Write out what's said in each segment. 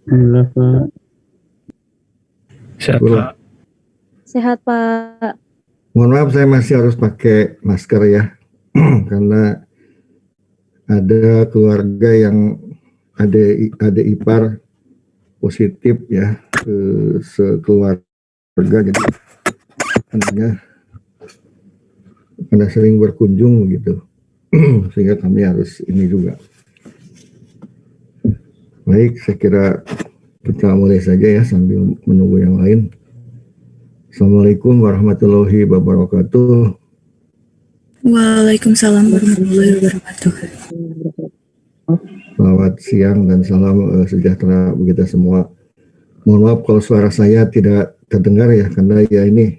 Alhamdulillah Pak. Sehat Syukurlah. Pak. Sehat Pak. Mohon maaf saya masih harus pakai masker ya, karena ada keluarga yang ada ipar positif ya, sekeluarga, jadi anaknya karena sering berkunjung begitu, sehingga kami harus ini juga. Baik, saya kira kita mulai saja ya sambil menunggu yang lain. Assalamualaikum warahmatullahi wabarakatuh. Waalaikumsalam warahmatullahi wabarakatuh. Selamat siang dan salam sejahtera bagi kita semua. Mohon maaf kalau suara saya tidak terdengar ya, karena ya ini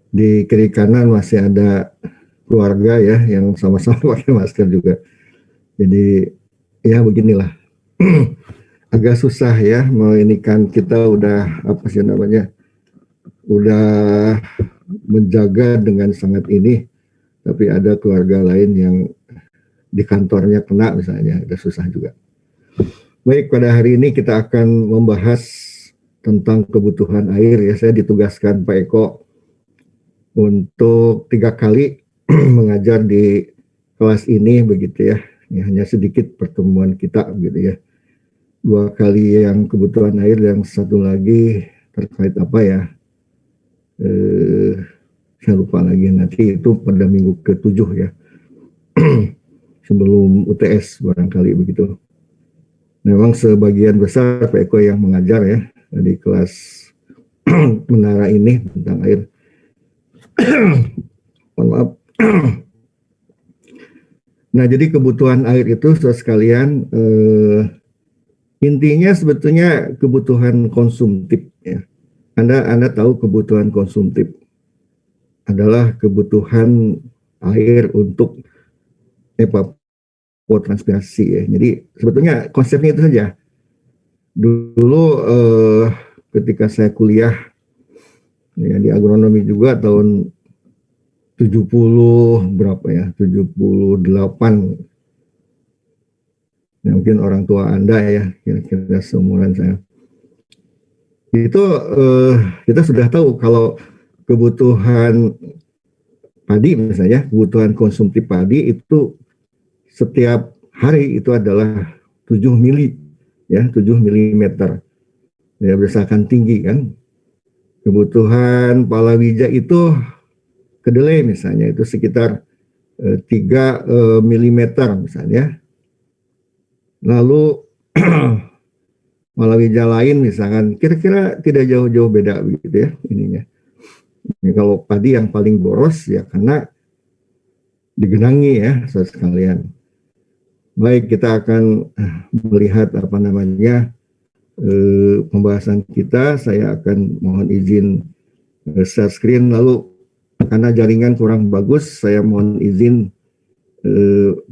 di kiri kanan masih ada keluarga ya yang sama-sama pakai masker juga. Jadi ya beginilah. Agak susah ya, mau ini kan kita udah apa sih namanya, udah menjaga dengan sangat ini, tapi ada keluarga lain yang di kantornya kena misalnya, udah susah juga. Baik, pada hari ini kita akan membahas tentang kebutuhan air ya. Saya ditugaskan Pak Eko untuk 3 kali mengajar di kelas ini begitu ya. Ya, hanya sedikit pertemuan kita gitu ya. 2 kali yang kebutuhan air, yang satu lagi terkait apa ya, saya lupa lagi, nanti itu pada minggu ke-7 ya. Sebelum UTS barangkali begitu. Memang sebagian besar Pak Eko yang mengajar ya di kelas menara ini tentang air. Mohon maaf. Nah, jadi kebutuhan air itu saudara sekalian, intinya sebetulnya kebutuhan konsumtif ya. Anda tahu kebutuhan konsumtif adalah kebutuhan air untuk evapotranspirasi ya. Jadi sebetulnya konsepnya itu saja. Dulu ketika saya kuliah ya, di agronomi juga tahun 70 berapa ya, 78. Ya, mungkin orang tua Anda ya, kira-kira seumuran saya. Itu kita sudah tahu kalau kebutuhan padi misalnya, kebutuhan konsumtif padi itu setiap hari itu adalah 7 mili ya, 7 milimeter. Ya, berdasarkan tinggi kan. Kebutuhan palawija itu kedelai misalnya itu sekitar 3 milimeter misalnya. Lalu palawija lain misalkan kira-kira tidak jauh-jauh beda begitu ya ininya. Ini kalau padi yang paling boros ya karena digenangi ya saudara sekalian. Baik, kita akan melihat apa namanya pembahasan kita. Saya akan mohon izin share screen, lalu karena jaringan kurang bagus saya mohon izin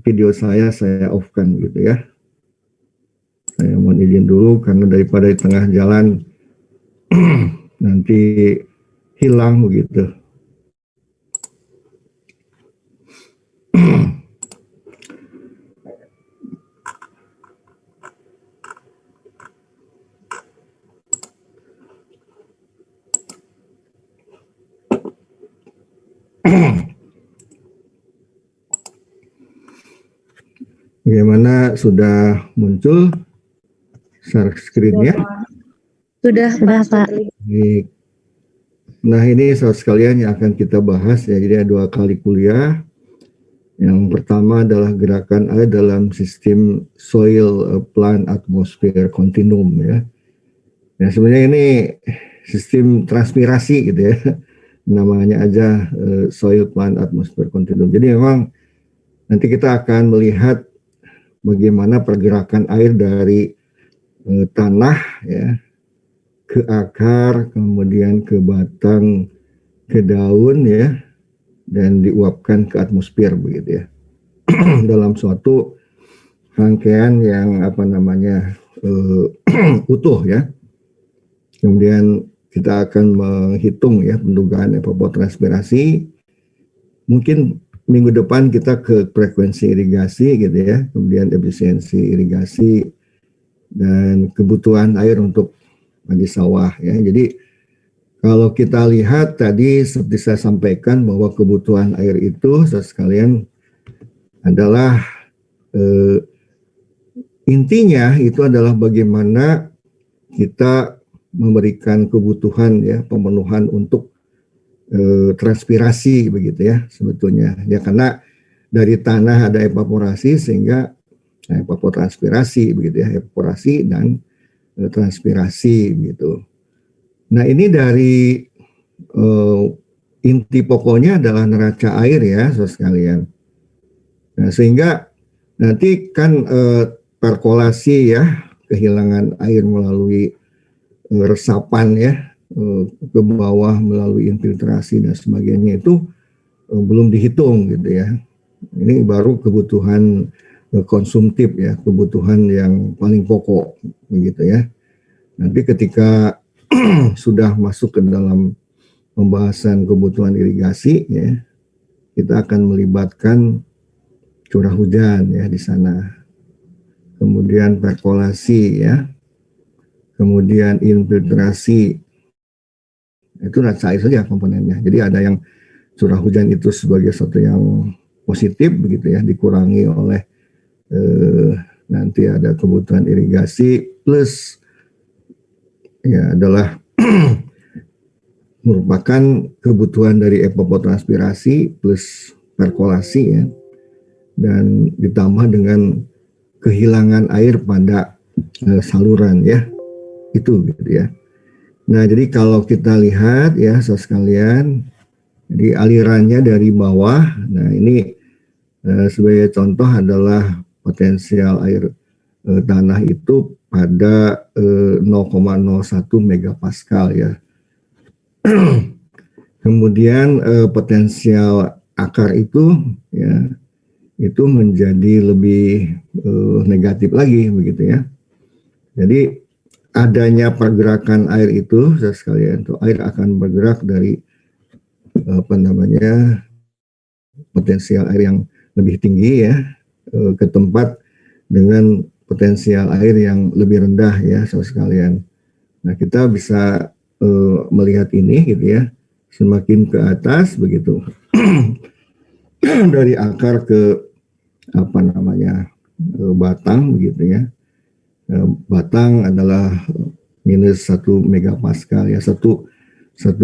video saya off-kan gitu ya. Saya mohon izin dulu karena daripada di tengah jalan nanti hilang begitu. Bagaimana, sudah muncul share screen-nya? Sudah Pak. Baik. Nah, ini saudara sekalian yang akan kita bahas ya. Jadi ada 2 kali kuliah. Yang pertama adalah gerakan air dalam sistem soil plant atmosphere continuum ya. Nah, sebenarnya ini sistem transpirasi gitu ya. Namanya aja soil plant atmosphere continuum. Jadi memang nanti kita akan melihat bagaimana pergerakan air dari tanah ya ke akar, kemudian ke batang, ke daun ya, dan diuapkan ke atmosfer begitu ya. Dalam suatu rangkaian yang apa namanya utuh ya. Kemudian kita akan menghitung ya pendugaan evapotranspirasi. Mungkin minggu depan kita ke frekuensi irigasi gitu ya, kemudian efisiensi irigasi, dan kebutuhan air untuk padi sawah ya. Jadi kalau kita lihat tadi seperti saya sampaikan bahwa kebutuhan air itu sekalian adalah intinya itu adalah bagaimana kita memberikan kebutuhan ya, pemenuhan untuk transpirasi begitu ya sebetulnya ya, karena dari tanah ada evaporasi sehingga evapotranspirasi begitu ya, evaporasi dan transpirasi gitu. Nah ini dari inti pokoknya adalah neraca air ya saudara sekalian. Nah sehingga nanti kan perkolasi ya, kehilangan air melalui resapan ya ke bawah melalui infiltrasi dan sebagainya itu belum dihitung gitu ya. Ini baru kebutuhan konsumtif ya, kebutuhan yang paling pokok begitu ya. Nanti ketika sudah masuk ke dalam pembahasan kebutuhan irigasi ya, kita akan melibatkan curah hujan ya di sana. Kemudian perkolasi ya. Kemudian infiltrasi, itu neraca air saja komponennya. Jadi ada yang curah hujan itu sebagai satu yang positif begitu ya, dikurangi oleh nanti ada kebutuhan irigasi plus ya adalah merupakan kebutuhan dari evapotranspirasi plus perkolasi ya, dan ditambah dengan kehilangan air pada saluran ya, itu gitu ya. Nah jadi kalau kita lihat ya saudara sekalian, jadi alirannya dari bawah, nah ini sebagai contoh adalah potensial air tanah itu pada 0,01 megapascal ya. Kemudian potensial akar itu ya, itu menjadi lebih negatif lagi begitu ya. Jadi adanya pergerakan air itu sekalian, itu air akan bergerak dari potensial air yang lebih tinggi ya ke tempat dengan potensial air yang lebih rendah ya sekalian. Nah kita bisa melihat ini gitu ya, semakin ke atas begitu dari akar ke batang begitu ya. Batang adalah minus 1 megapascal ya, 1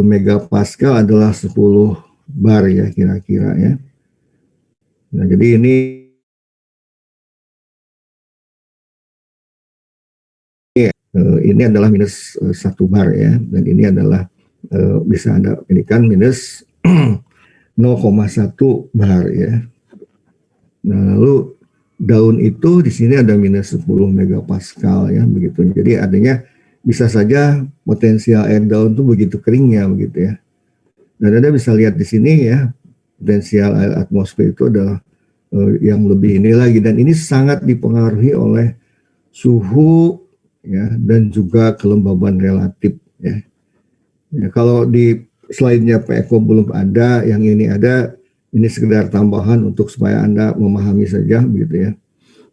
megapascal adalah 10 bar ya kira-kira ya. Nah jadi ini adalah minus 1 bar ya, dan ini adalah bisa Anda berikan minus 0,1 bar ya. Nah lalu daun itu di sini ada minus 10 megapascal ya begitu. Jadi artinya bisa saja potensial air daun itu begitu keringnya begitu ya. Dan Anda bisa lihat di sini ya, potensial air atmosfer itu adalah yang lebih ini lagi, dan ini sangat dipengaruhi oleh suhu ya dan juga kelembaban relatif ya. Ya kalau di slide-nya Pak Eko belum ada, yang ini ada. Ini sekedar tambahan untuk supaya Anda memahami saja begitu ya.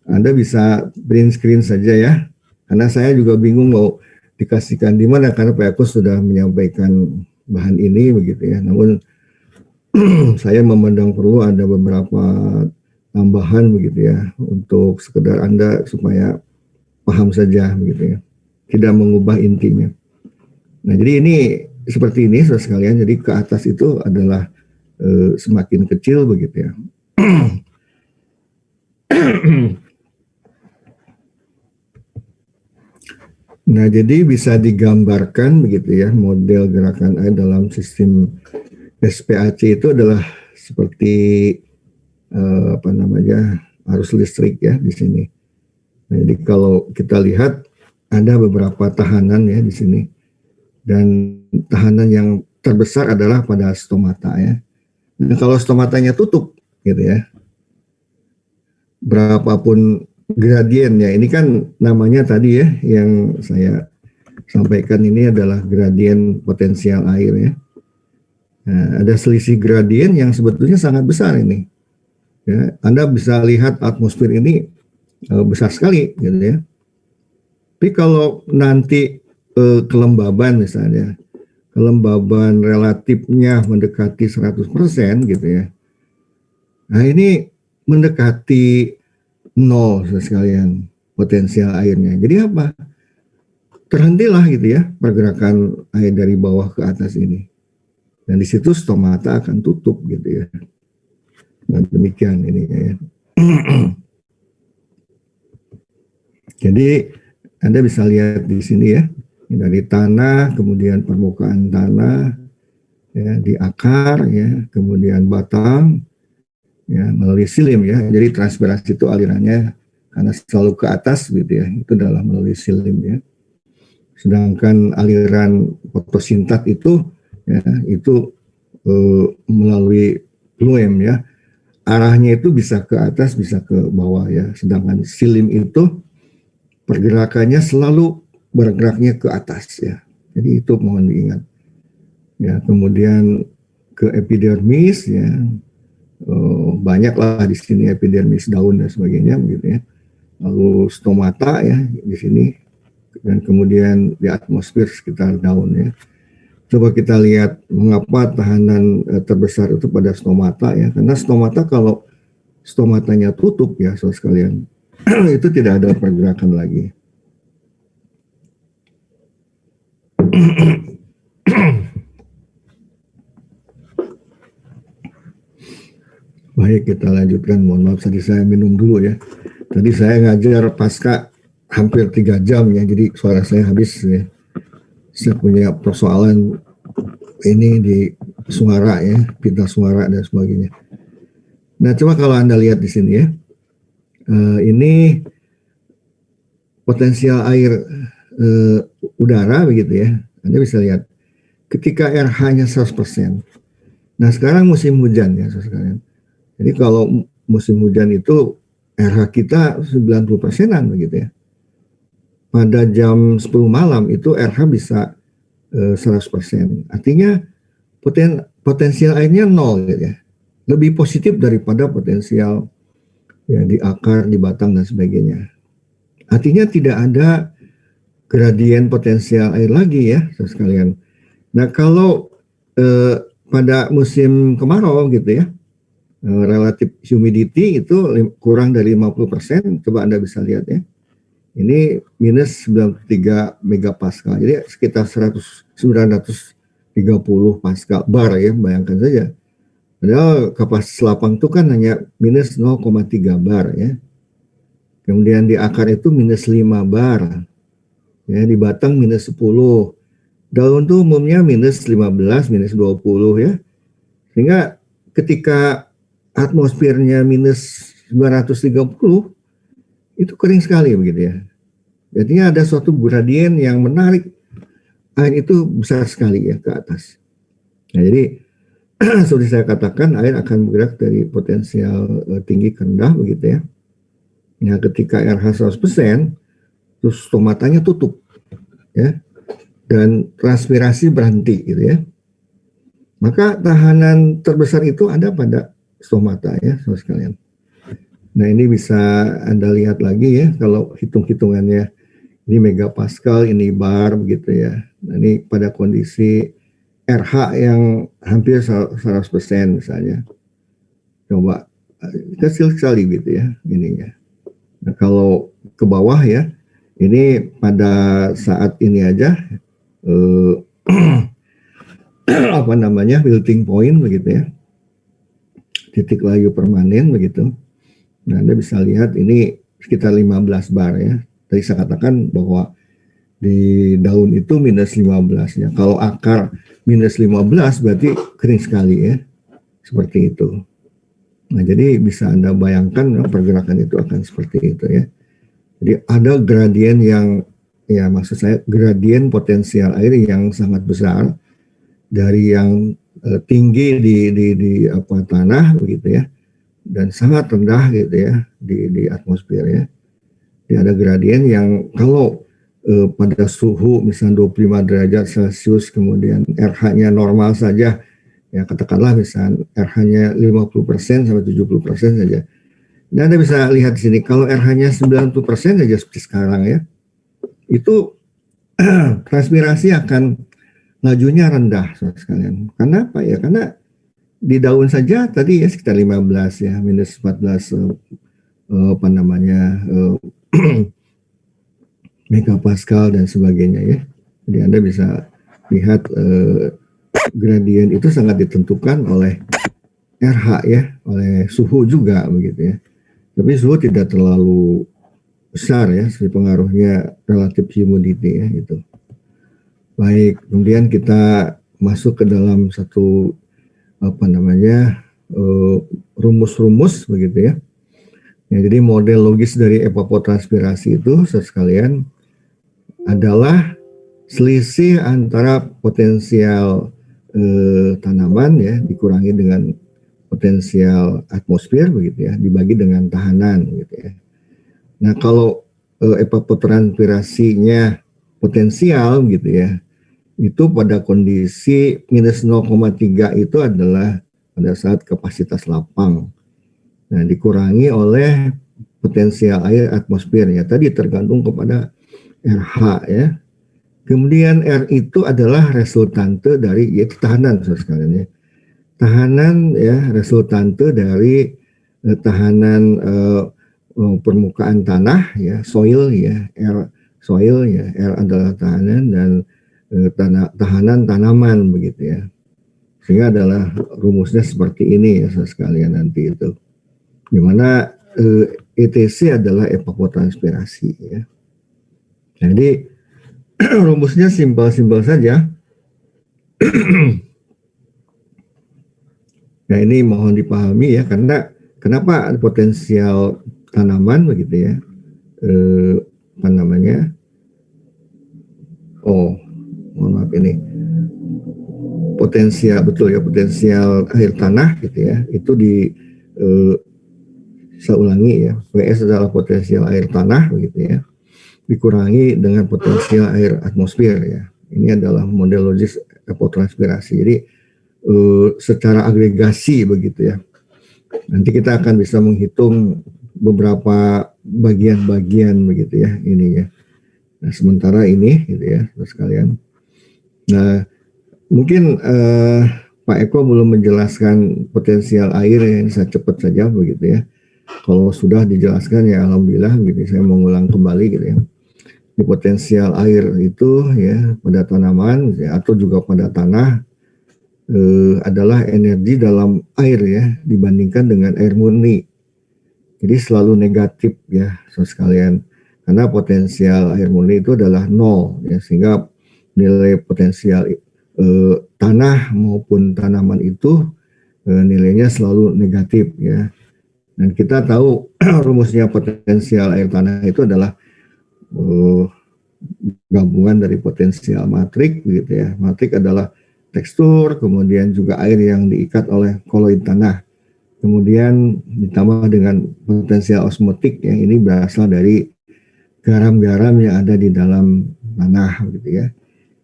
Anda bisa print screen saja ya. Karena saya juga bingung mau dikasihkan di mana, karena Pak Eko sudah menyampaikan bahan ini begitu ya. Namun saya memandang perlu ada beberapa tambahan begitu ya, untuk sekedar Anda supaya paham saja begitu ya. Tidak mengubah intinya. Nah jadi ini seperti ini saudara sekalian. Jadi ke atas itu adalah semakin kecil begitu ya. Nah jadi bisa digambarkan begitu ya, model gerakan air dalam sistem SPAC itu adalah seperti arus listrik ya di sini. Nah, jadi kalau kita lihat ada beberapa tahanan ya di sini, dan tahanan yang terbesar adalah pada stomata ya. Nah, kalau stomatanya tutup gitu ya, berapapun gradiennya, ini kan namanya tadi ya yang saya sampaikan, ini adalah gradien potensial air ya. Nah, ada selisih gradien yang sebetulnya sangat besar ini. Ya, Anda bisa lihat atmosfer ini besar sekali gitu ya. Tapi kalau nanti kelembaban misalnya, kelembaban relatifnya mendekati 100% gitu ya. Nah ini mendekati nol sekalian potensial airnya. Jadi apa? Terhentilah gitu ya pergerakan air dari bawah ke atas ini. Dan di situ stomata akan tutup gitu ya. Nah demikian ininya ya. Jadi Anda bisa lihat di sini ya, dari tanah, kemudian permukaan tanah, ya, di akar, ya, kemudian batang, ya, melalui silim ya. Jadi transpirasi itu alirannya karena selalu ke atas gitu ya, itu adalah melalui silim ya. Sedangkan aliran fotosintat itu ya, itu melalui phloem ya. Arahnya itu bisa ke atas, bisa ke bawah ya. Sedangkan silim itu pergerakannya selalu bergeraknya ke atas ya. Jadi itu mohon diingat. Ya, kemudian ke epidermis ya. Banyaklah di sini epidermis daun dan sebagainya begitu ya. Lalu stomata ya di sini, dan kemudian di atmosfer sekitar daun ya. Coba kita lihat mengapa tahanan terbesar itu pada stomata ya. Karena stomata kalau stomatanya tutup ya saudara sekalian, itu tidak ada pergerakan lagi. Baik, kita lanjutkan. Mohon maaf tadi saya minum dulu ya. Tadi saya ngajar pasca hampir 3 jam ya, jadi suara saya habis ya. Saya punya persoalan ini di suara ya, pita suara dan sebagainya. Nah, coba kalau Anda lihat di sini ya, ini potensial air udara begitu ya. Anda bisa lihat ketika RH-nya 100%. Nah, sekarang musim hujan ya, sekalian. Jadi kalau musim hujan itu RH kita 90%-an begitu ya. Pada jam 10 malam itu RH bisa 100%. Artinya potensial airnya 0 gitu ya. Lebih positif daripada potensial ya di akar, di batang dan sebagainya. Artinya tidak ada gradien potensial air lagi ya, sekalian. Nah, kalau pada musim kemarau gitu ya, relatif humidity itu kurang dari 50%, coba Anda bisa lihat ya. Ini minus 93 megapascal, jadi sekitar 930 pascal bar ya, bayangkan saja. Padahal kapasitas lapang itu kan hanya minus 0,3 bar ya. Kemudian di akar itu minus 5 bar, ya, di batang minus 10. Daun itu umumnya minus 15, minus 20 ya. Sehingga ketika atmosfernya minus 930, itu kering sekali begitu ya. Jadinya ada suatu gradien yang menarik air itu besar sekali ya ke atas. Nah, jadi seperti saya katakan, air akan bergerak dari potensial tinggi ke rendah begitu ya. Nah, ketika RH 100%, terus stomatanya tutup ya. Dan transpirasi berhenti gitu ya. Maka tahanan terbesar itu ada pada stomata ya, saudara sekalian. Nah, ini bisa Anda lihat lagi ya, kalau hitung-hitungannya ini megapascal, ini bar begitu ya. Nah, ini pada kondisi RH yang hampir 100% misalnya. Coba kecil sekali gitu ya ininya. Nah, kalau ke bawah ya, ini pada saat ini aja apa namanya, wilting point begitu ya, titik layu permanen begitu. Nah, Anda bisa lihat ini sekitar 15 bar ya. Tadi saya katakan bahwa di daun itu minus 15 ya. Kalau akar minus 15 berarti kering sekali ya. Seperti itu. Nah, jadi bisa Anda bayangkan ya, pergerakan itu akan seperti itu ya. Jadi ada gradien yang, ya maksud saya gradien potensial air yang sangat besar dari yang tinggi di apa tanah begitu ya, dan sangat rendah gitu ya di atmosfer ya. Jadi ada gradien yang kalau pada suhu misalnya 25 derajat Celcius, kemudian RH-nya normal saja ya, katakanlah misalnya RH-nya 50% sampai 70% saja. Dan Anda bisa lihat di sini kalau RH-nya 90% saja seperti sekarang ya, itu transpirasi akan lajunya rendah, saudara sekalian. Karena apa ya? Karena di daun saja tadi ya sekitar 15 ya, minus 14 apa namanya megapascal dan sebagainya ya. Jadi Anda bisa lihat gradien itu sangat ditentukan oleh RH ya, oleh suhu juga begitu ya. Tapi suhu tidak terlalu besar ya, pengaruhnya relatif humidity ya gitu. Baik, kemudian kita masuk ke dalam satu apa namanya rumus-rumus begitu ya. Ya, jadi model logis dari evapotranspirasi itu sekalian adalah selisih antara potensial tanaman ya dikurangi dengan potensial atmosfer begitu ya, dibagi dengan tahanan gitu ya. Nah, kalau evapotranspirasinya potensial gitu ya, itu pada kondisi minus 0,3 itu adalah pada saat kapasitas lapang. Nah, dikurangi oleh potensial air atmosfer ya, tadi tergantung kepada RH ya. Kemudian R itu adalah resultante dari yaitu tahanan sekalian ya. Tahanan ya resultante dari tahanan permukaan tanah ya, soil ya, R soil ya, R adalah tahanan dan tahanan tanaman begitu ya. Sehingga adalah rumusnya seperti ini ya sekalian nanti itu. Di mana ETC adalah evapotranspirasi ya. Jadi rumusnya simpel-simpel saja. Nah, ini mohon dipahami ya, karena kenapa potensial tanaman begitu ya, apa namanya? Oh, mohon maaf ini potensial betul ya, potensial air tanah gitu ya, itu saya ulangi ya, WS adalah potensial air tanah begitu ya, dikurangi dengan potensial air atmosfer ya. Ini adalah model logis evapotranspirasi. Jadi secara agregasi begitu ya. Nanti kita akan bisa menghitung beberapa bagian-bagian begitu ya ini ya. Nah, sementara ini gitu ya, sekalian. Nah, mungkin Pak Eko belum menjelaskan potensial air yang saya cepat saja begitu ya. Kalau sudah dijelaskan ya alhamdulillah gitu. Saya mengulang kembali gitu ya. Di potensial air itu ya pada tanaman ya, atau juga pada tanah adalah energi dalam air ya dibandingkan dengan air murni. Jadi selalu negatif ya sekalian. Karena potensial air murni itu adalah nol ya, sehingga nilai potensial tanah maupun tanaman itu nilainya selalu negatif ya. Dan kita tahu rumusnya potensial air tanah itu adalah gabungan dari potensial matrik gitu ya. Matrik adalah tekstur, kemudian juga air yang diikat oleh koloid tanah. Kemudian ditambah dengan potensial osmotik yang ini berasal dari garam-garam yang ada di dalam tanah gitu ya.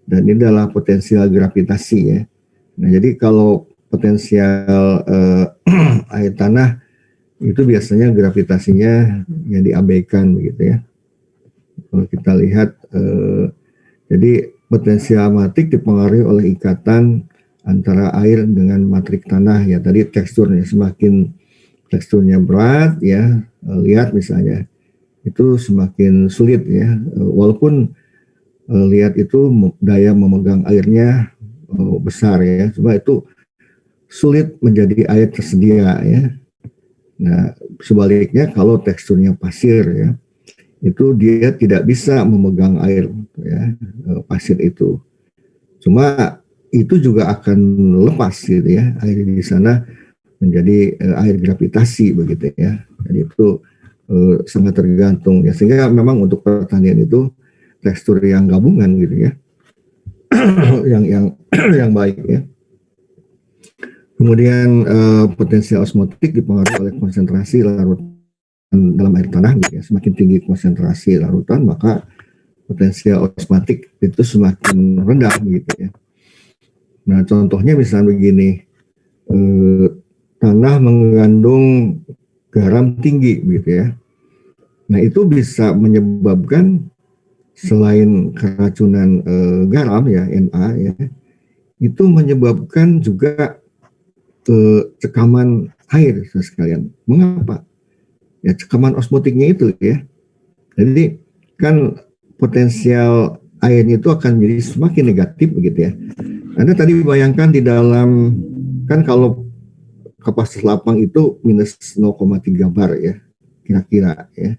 Dan ini adalah potensial gravitasi ya. Nah, jadi kalau potensial air tanah itu biasanya gravitasinya yang diabaikan begitu ya. Kalau kita lihat jadi potensial matrik dipengaruhi oleh ikatan antara air dengan matrik tanah ya. Tadi teksturnya semakin teksturnya berat ya, lihat misalnya itu semakin sulit ya. Walaupun lihat itu daya memegang airnya besar ya, cuma itu sulit menjadi air tersedia ya. Nah, sebaliknya kalau teksturnya pasir ya, itu dia tidak bisa memegang air ya, pasir itu. Cuma itu juga akan lepas gitu ya, air di sana menjadi air gravitasi begitu ya. Jadi itu sangat tergantung ya, sehingga memang untuk pertanian itu tekstur yang gabungan gitu ya, yang baik ya. Kemudian potensial osmotik dipengaruhi oleh konsentrasi larutan dalam air tanah gitu ya. Semakin tinggi konsentrasi larutan, maka potensial osmotik itu semakin rendah begitu ya. Nah, contohnya misalnya begini, tanah mengandung garam tinggi begitu ya. Nah, itu bisa menyebabkan selain keracunan garam ya Na ya, itu menyebabkan juga cekaman air sekalian. Mengapa? Ya cekaman osmotiknya itu ya. Jadi kan potensial airnya itu akan menjadi semakin negatif begitu ya. Anda tadi bayangkan di dalam, kan kalau kapasitas lapang itu minus 0,3 bar ya, kira-kira ya.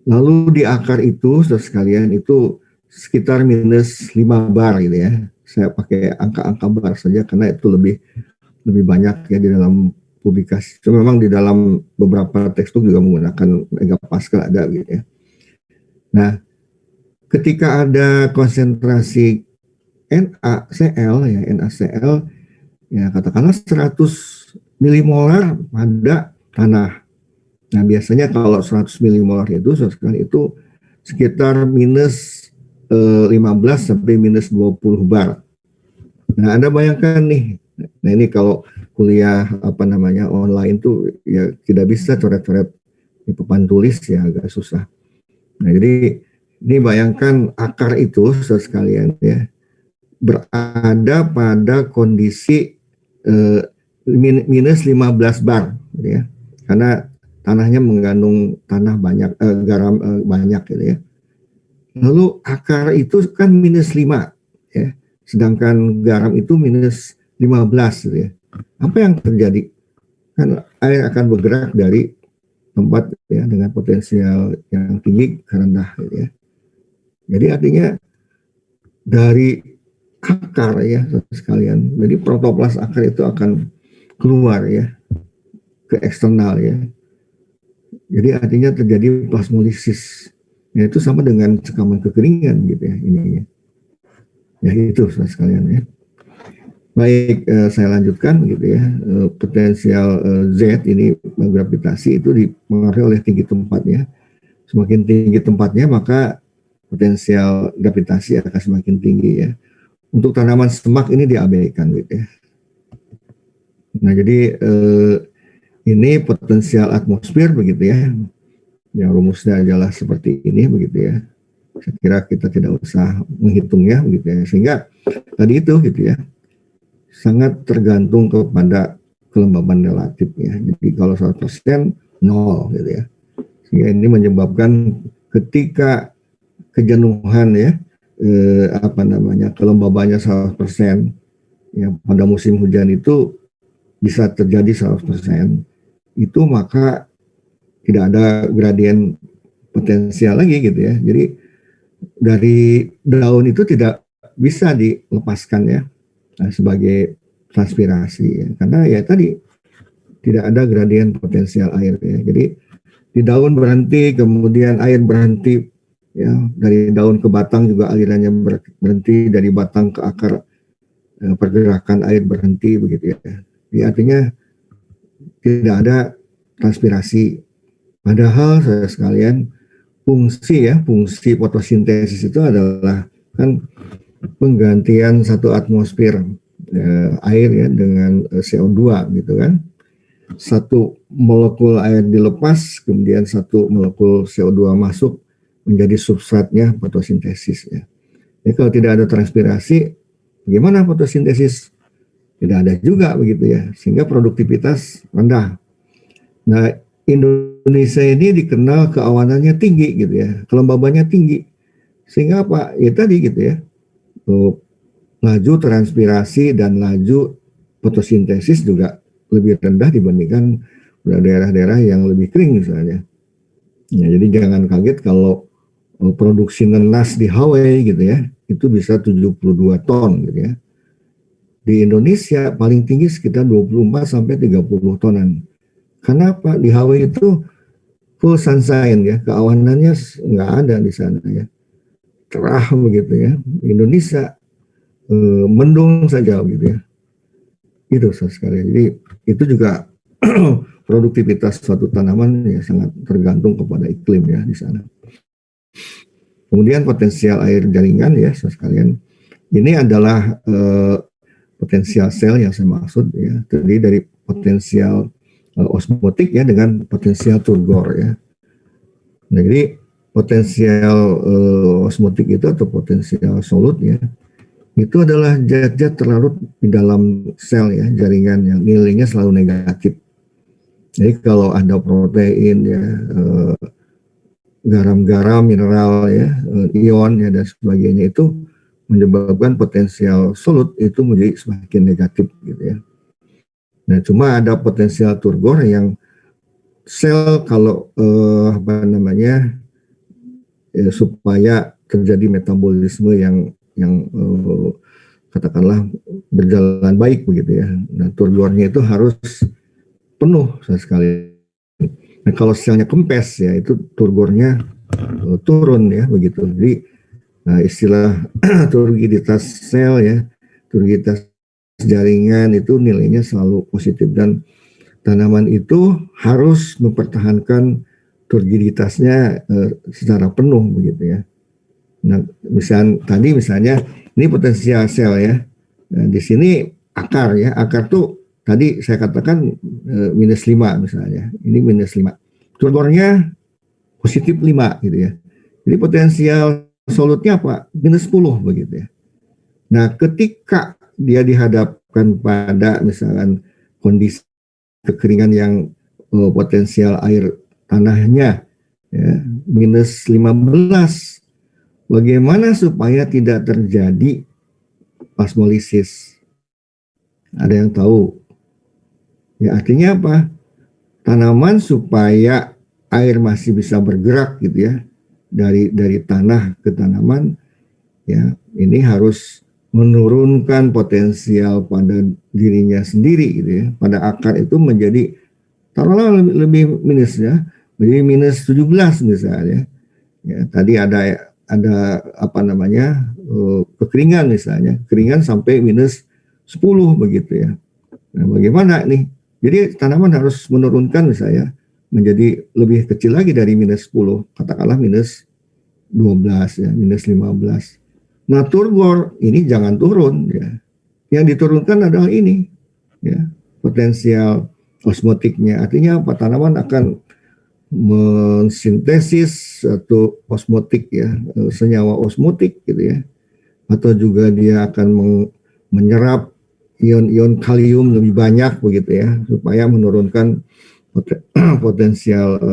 Lalu di akar itu, saudara sekalian, itu sekitar minus 5 bar gitu ya. Saya pakai angka-angka bar saja karena itu lebih banyak ya di dalam publikasi. Cuma memang di dalam beberapa textbook juga menggunakan megapascal ada gitu ya. Nah, ketika ada konsentrasi NaCl ya, NaCl ya katakanlah 100 milimolar pada tanah. Nah, biasanya kalau 100 milimolar itu sekitar minus 15 sampai minus 20 bar. Nah, Anda bayangkan nih. Nah, ini kalau kuliah online tuh ya tidak bisa coret-coret di papan tulis ya, agak susah. Nah, jadi ini bayangkan akar itu saudara sekalian ya berada pada kondisi minus 15 bar gitu ya. Karena tanahnya mengandung garam banyak gitu ya. Lalu akar itu kan minus 5 ya. Sedangkan garam itu minus 15 gitu ya. Apa yang terjadi? Kan air akan bergerak dari tempat ya dengan potensial yang tinggi ke rendah gitu ya. Jadi artinya dari akar ya sekalian. Jadi protoplas akar itu akan keluar ya ke eksternal ya. Jadi artinya terjadi plasmolisis. Ya, itu sama dengan cekaman kekeringan gitu ya ininya. Ya itu sekalian ya. Baik, saya lanjutkan gitu ya. Potensial Z ini gravitasi itu dipengaruhi oleh tinggi tempatnya. Semakin tinggi tempatnya maka potensial gravitasi akan semakin tinggi ya. Untuk tanaman semak ini diabaikan gitu ya. Nah jadi ini potensial atmosfer begitu ya. Yang rumusnya adalah seperti ini begitu ya. Saya kira kita tidak usah menghitungnya begitu ya. Sehingga tadi itu gitu ya. Sangat tergantung kepada kelembaban relatif ya. Jadi kalau 100% nol gitu ya. Sehingga ini menyebabkan ketika kejenuhan ya kelembabannya 100% ya pada musim hujan itu bisa terjadi 100%, itu maka tidak ada gradien potensial lagi gitu ya. Jadi dari daun itu tidak bisa dilepaskan ya sebagai transpirasi ya. Karena ya tadi tidak ada gradien potensial air ya. Jadi di daun berhenti, kemudian air berhenti ya, dari daun ke batang juga alirannya berhenti, dari batang ke akar pergerakan air berhenti begitu ya. Jadi artinya tidak ada transpirasi. Padahal saudara sekalian fungsi fotosintesis itu adalah kan penggantian satu atmosfer air ya dengan CO2 gitu kan. Satu molekul air dilepas, kemudian satu molekul CO2 masuk menjadi substratnya fotosintesis ya. Jadi kalau tidak ada transpirasi, bagaimana fotosintesis? Tidak ada juga begitu ya, sehingga produktivitas rendah. Nah, Indonesia ini dikenal keawanannya tinggi gitu ya, kelembabannya tinggi. Sehingga apa? Ya tadi gitu ya, laju transpirasi dan laju fotosintesis juga lebih rendah dibandingkan daerah-daerah yang lebih kering misalnya. Ya, jadi jangan kaget kalau produksi nenas di Hawaii gitu ya, itu bisa 72 ton gitu ya. Di Indonesia paling tinggi sekitar 24 sampai 30 tonan. Kenapa? Di Hawaii itu full sunshine ya, keawanannya nggak ada di sana ya. Cerah begitu ya. Indonesia mendung saja gitu ya. Itu sekali. Jadi itu juga produktivitas suatu tanaman ya sangat tergantung kepada iklim ya di sana. Kemudian potensial air jaringan ya sekalian. Ini adalah potensial sel yang saya maksud ya, terdiri dari potensial osmotik ya dengan potensial turgor ya. Nah, jadi potensial osmotik itu atau potensial solut ya, itu adalah zat-zat terlarut di dalam sel ya, jaringan yang nilainya selalu negatif. Jadi kalau ada protein ya, garam-garam, mineral ya, ion ya dan sebagainya, itu menyebabkan potensial solut itu menjadi semakin negatif gitu ya. Nah, cuma ada potensial turgor yang sel kalau supaya terjadi metabolisme yang katakanlah berjalan baik begitu ya. Nah, turgornya itu harus penuh sekali. Nah, kalau selnya kempes ya itu turgornya turun ya begitu. Jadi istilah turgiditas sel ya, turgiditas jaringan itu nilainya selalu positif, dan tanaman itu harus mempertahankan turgiditasnya secara penuh begitu ya. Nah, misalnya ini potensial sel ya. Nah, di sini akar ya, akar tuh tadi saya katakan -5 misalnya, ini -5. Turgornya positif 5 gitu ya. Jadi potensial solutnya apa? -10 begitu ya. Nah, ketika dia dihadapkan pada misalkan kondisi kekeringan yang potensial air tanahnya ya, -15, bagaimana supaya tidak terjadi plasmolisis? Ada yang tahu? Ya, artinya apa? Tanaman supaya air masih bisa bergerak gitu ya, dari tanah ke tanaman ya, ini harus menurunkan potensial pada dirinya sendiri gitu ya. Pada akar itu menjadi taruhlah lebih minus ya, menjadi -17 misalnya. Ya, tadi ada kekeringan misalnya, kekeringan sampai -10 begitu ya. Nah, bagaimana nih? Jadi tanaman harus menurunkan misalnya menjadi lebih kecil lagi dari -10, katakanlah -12 ya, -15. Nah, turgor ini jangan turun ya. Yang diturunkan adalah ini ya, potensial osmotiknya. Artinya apa? Tanaman akan mensintesis satu osmotik ya, senyawa osmotik gitu ya. Atau juga dia akan menyerap ion-ion kalium lebih banyak begitu ya, supaya menurunkan potensial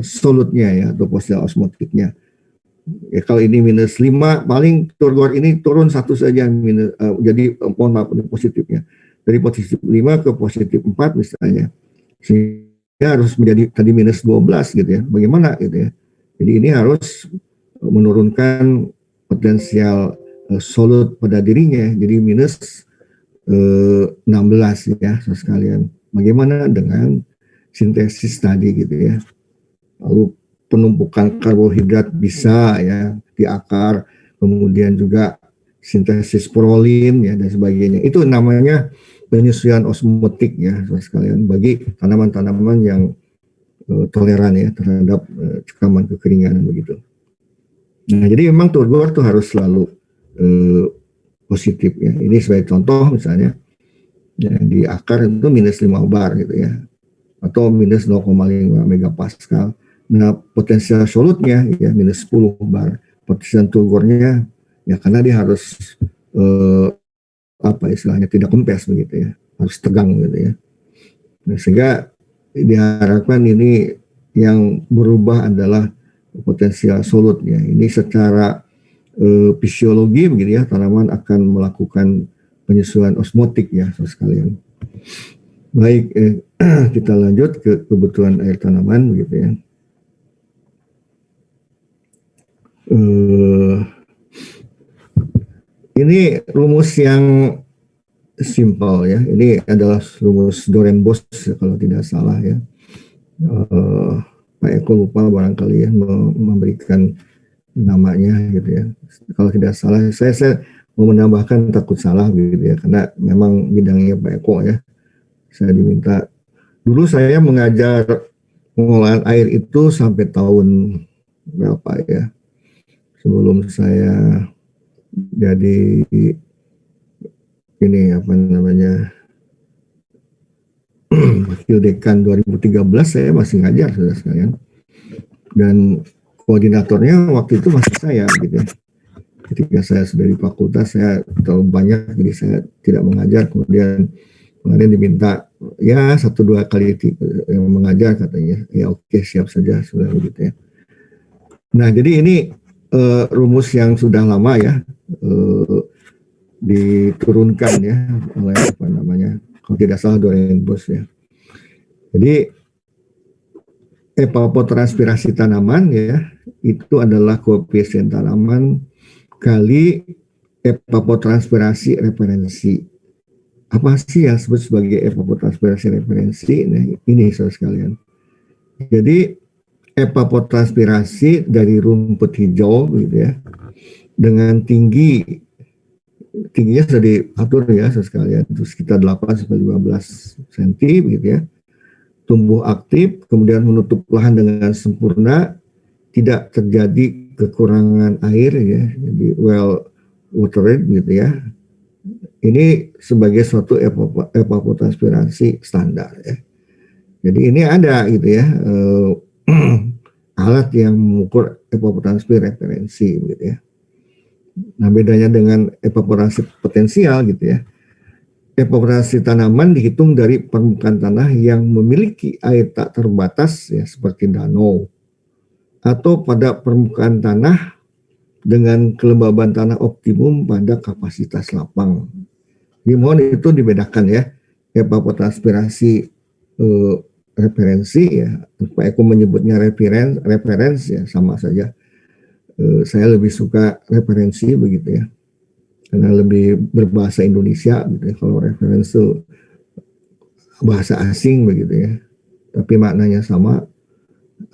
solutnya ya, atau potensial osmotiknya. Ya, kalau ini -5, paling turgor ini turun satu saja, jadi mohon maaf ini positifnya. Dari positif 5 ke positif 4 misalnya. Sehingga harus menjadi tadi -12 gitu ya. Bagaimana gitu ya. Jadi ini harus menurunkan potensial solut pada dirinya, jadi -16 ya sekalian. Bagaimana dengan sintesis tadi gitu ya. Lalu penumpukan karbohidrat bisa ya di akar, kemudian juga sintesis prolin ya dan sebagainya. Itu namanya penyesuaian osmotik ya sekalian bagi tanaman-tanaman yang toleran ya terhadap cekaman kekeringan begitu. Nah, jadi memang turgor tuh harus selalu positif ya. Ini sebagai contoh misalnya ya, di akar itu -5 bar gitu ya, atau -0,5 megapascal. Nah, potensial solutnya ya -10 bar. Potensial turgornya ya karena dia harus istilahnya tidak kempes begitu ya, harus tegang gitu ya. Nah, sehingga diharapkan ini yang berubah adalah potensial solutnya. Ini secara fisiologi begitu ya, tanaman akan melakukan penyesuaian osmotik ya sekalian. Baik, kita lanjut ke kebutuhan air tanaman begitu ya. Ini rumus yang simpel ya. Ini adalah rumus Dorenbos kalau tidak salah ya. Pak Eko lupa barangkali ya memberikan namanya gitu ya. Kalau tidak salah, saya mau menambahkan takut salah gitu ya, karena memang bidangnya Pak Eko ya. Saya diminta, dulu saya mengajar pengolahan air itu sampai tahun berapa ya, sebelum saya jadi ini wakil dekan 2013 saya masih ngajar saudara sekalian. Dan koordinatornya waktu itu masih saya gitu ya. Ketika saya sudah di fakultas saya terlalu banyak, jadi saya tidak mengajar. Kemudian diminta ya 1-2 kali yang mengajar, katanya ya oke, siap saja sudah begitu ya. Nah jadi ini rumus yang sudah lama ya, diturunkan ya oleh apa namanya, kalau tidak salah Dorenbos ya. Jadi evapotranspirasi tanaman ya itu adalah koefisien tanaman kali evapotranspirasi referensi. Apa sih yang disebut sebagai evapotranspirasi referensi? Nah, ini saudara sekalian. Jadi evapotranspirasi dari rumput hijau gitu ya, dengan tingginya sudah diatur ya saudara sekalian, itu sekitar 8-15 cm gitu ya. Tumbuh aktif, kemudian menutup lahan dengan sempurna, tidak terjadi kekurangan air ya, jadi well watered gitu ya. Ini sebagai suatu evapotranspirasi standar ya. Jadi ini ada gitu ya, alat yang mengukur evapotranspirasi referensi gitu ya. Nah bedanya dengan evaporasi potensial gitu ya. Evaporasi tanaman dihitung dari permukaan tanah yang memiliki air tak terbatas ya, seperti danau, atau pada permukaan tanah dengan kelembaban tanah optimum pada kapasitas lapang. Mohon itu dibedakan ya, evapotranspirasi referensi ya, Pak Eko menyebutnya referensi ya, sama saja. Saya lebih suka referensi begitu ya, karena lebih berbahasa Indonesia gitu ya. Kalau referensi itu bahasa asing begitu ya, tapi maknanya sama.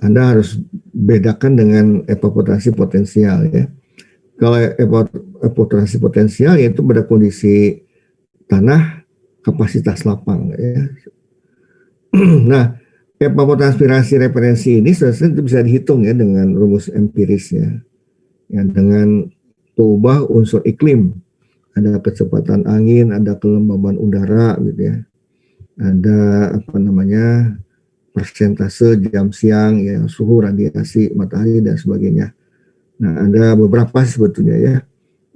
Anda harus bedakan dengan evapotasi potensial ya. Kalau evapotasi potensial yaitu pada kondisi tanah kapasitas lapang ya. Nah, evapotranspirasi referensi ini sebenarnya bisa dihitung ya dengan rumus empiris ya. Ya, dengan mengubah unsur iklim, ada kecepatan angin, ada kelembaban udara gitu ya, ada apa namanya persentase jam siang ya, suhu radiasi matahari dan sebagainya. Nah ada beberapa sebetulnya ya,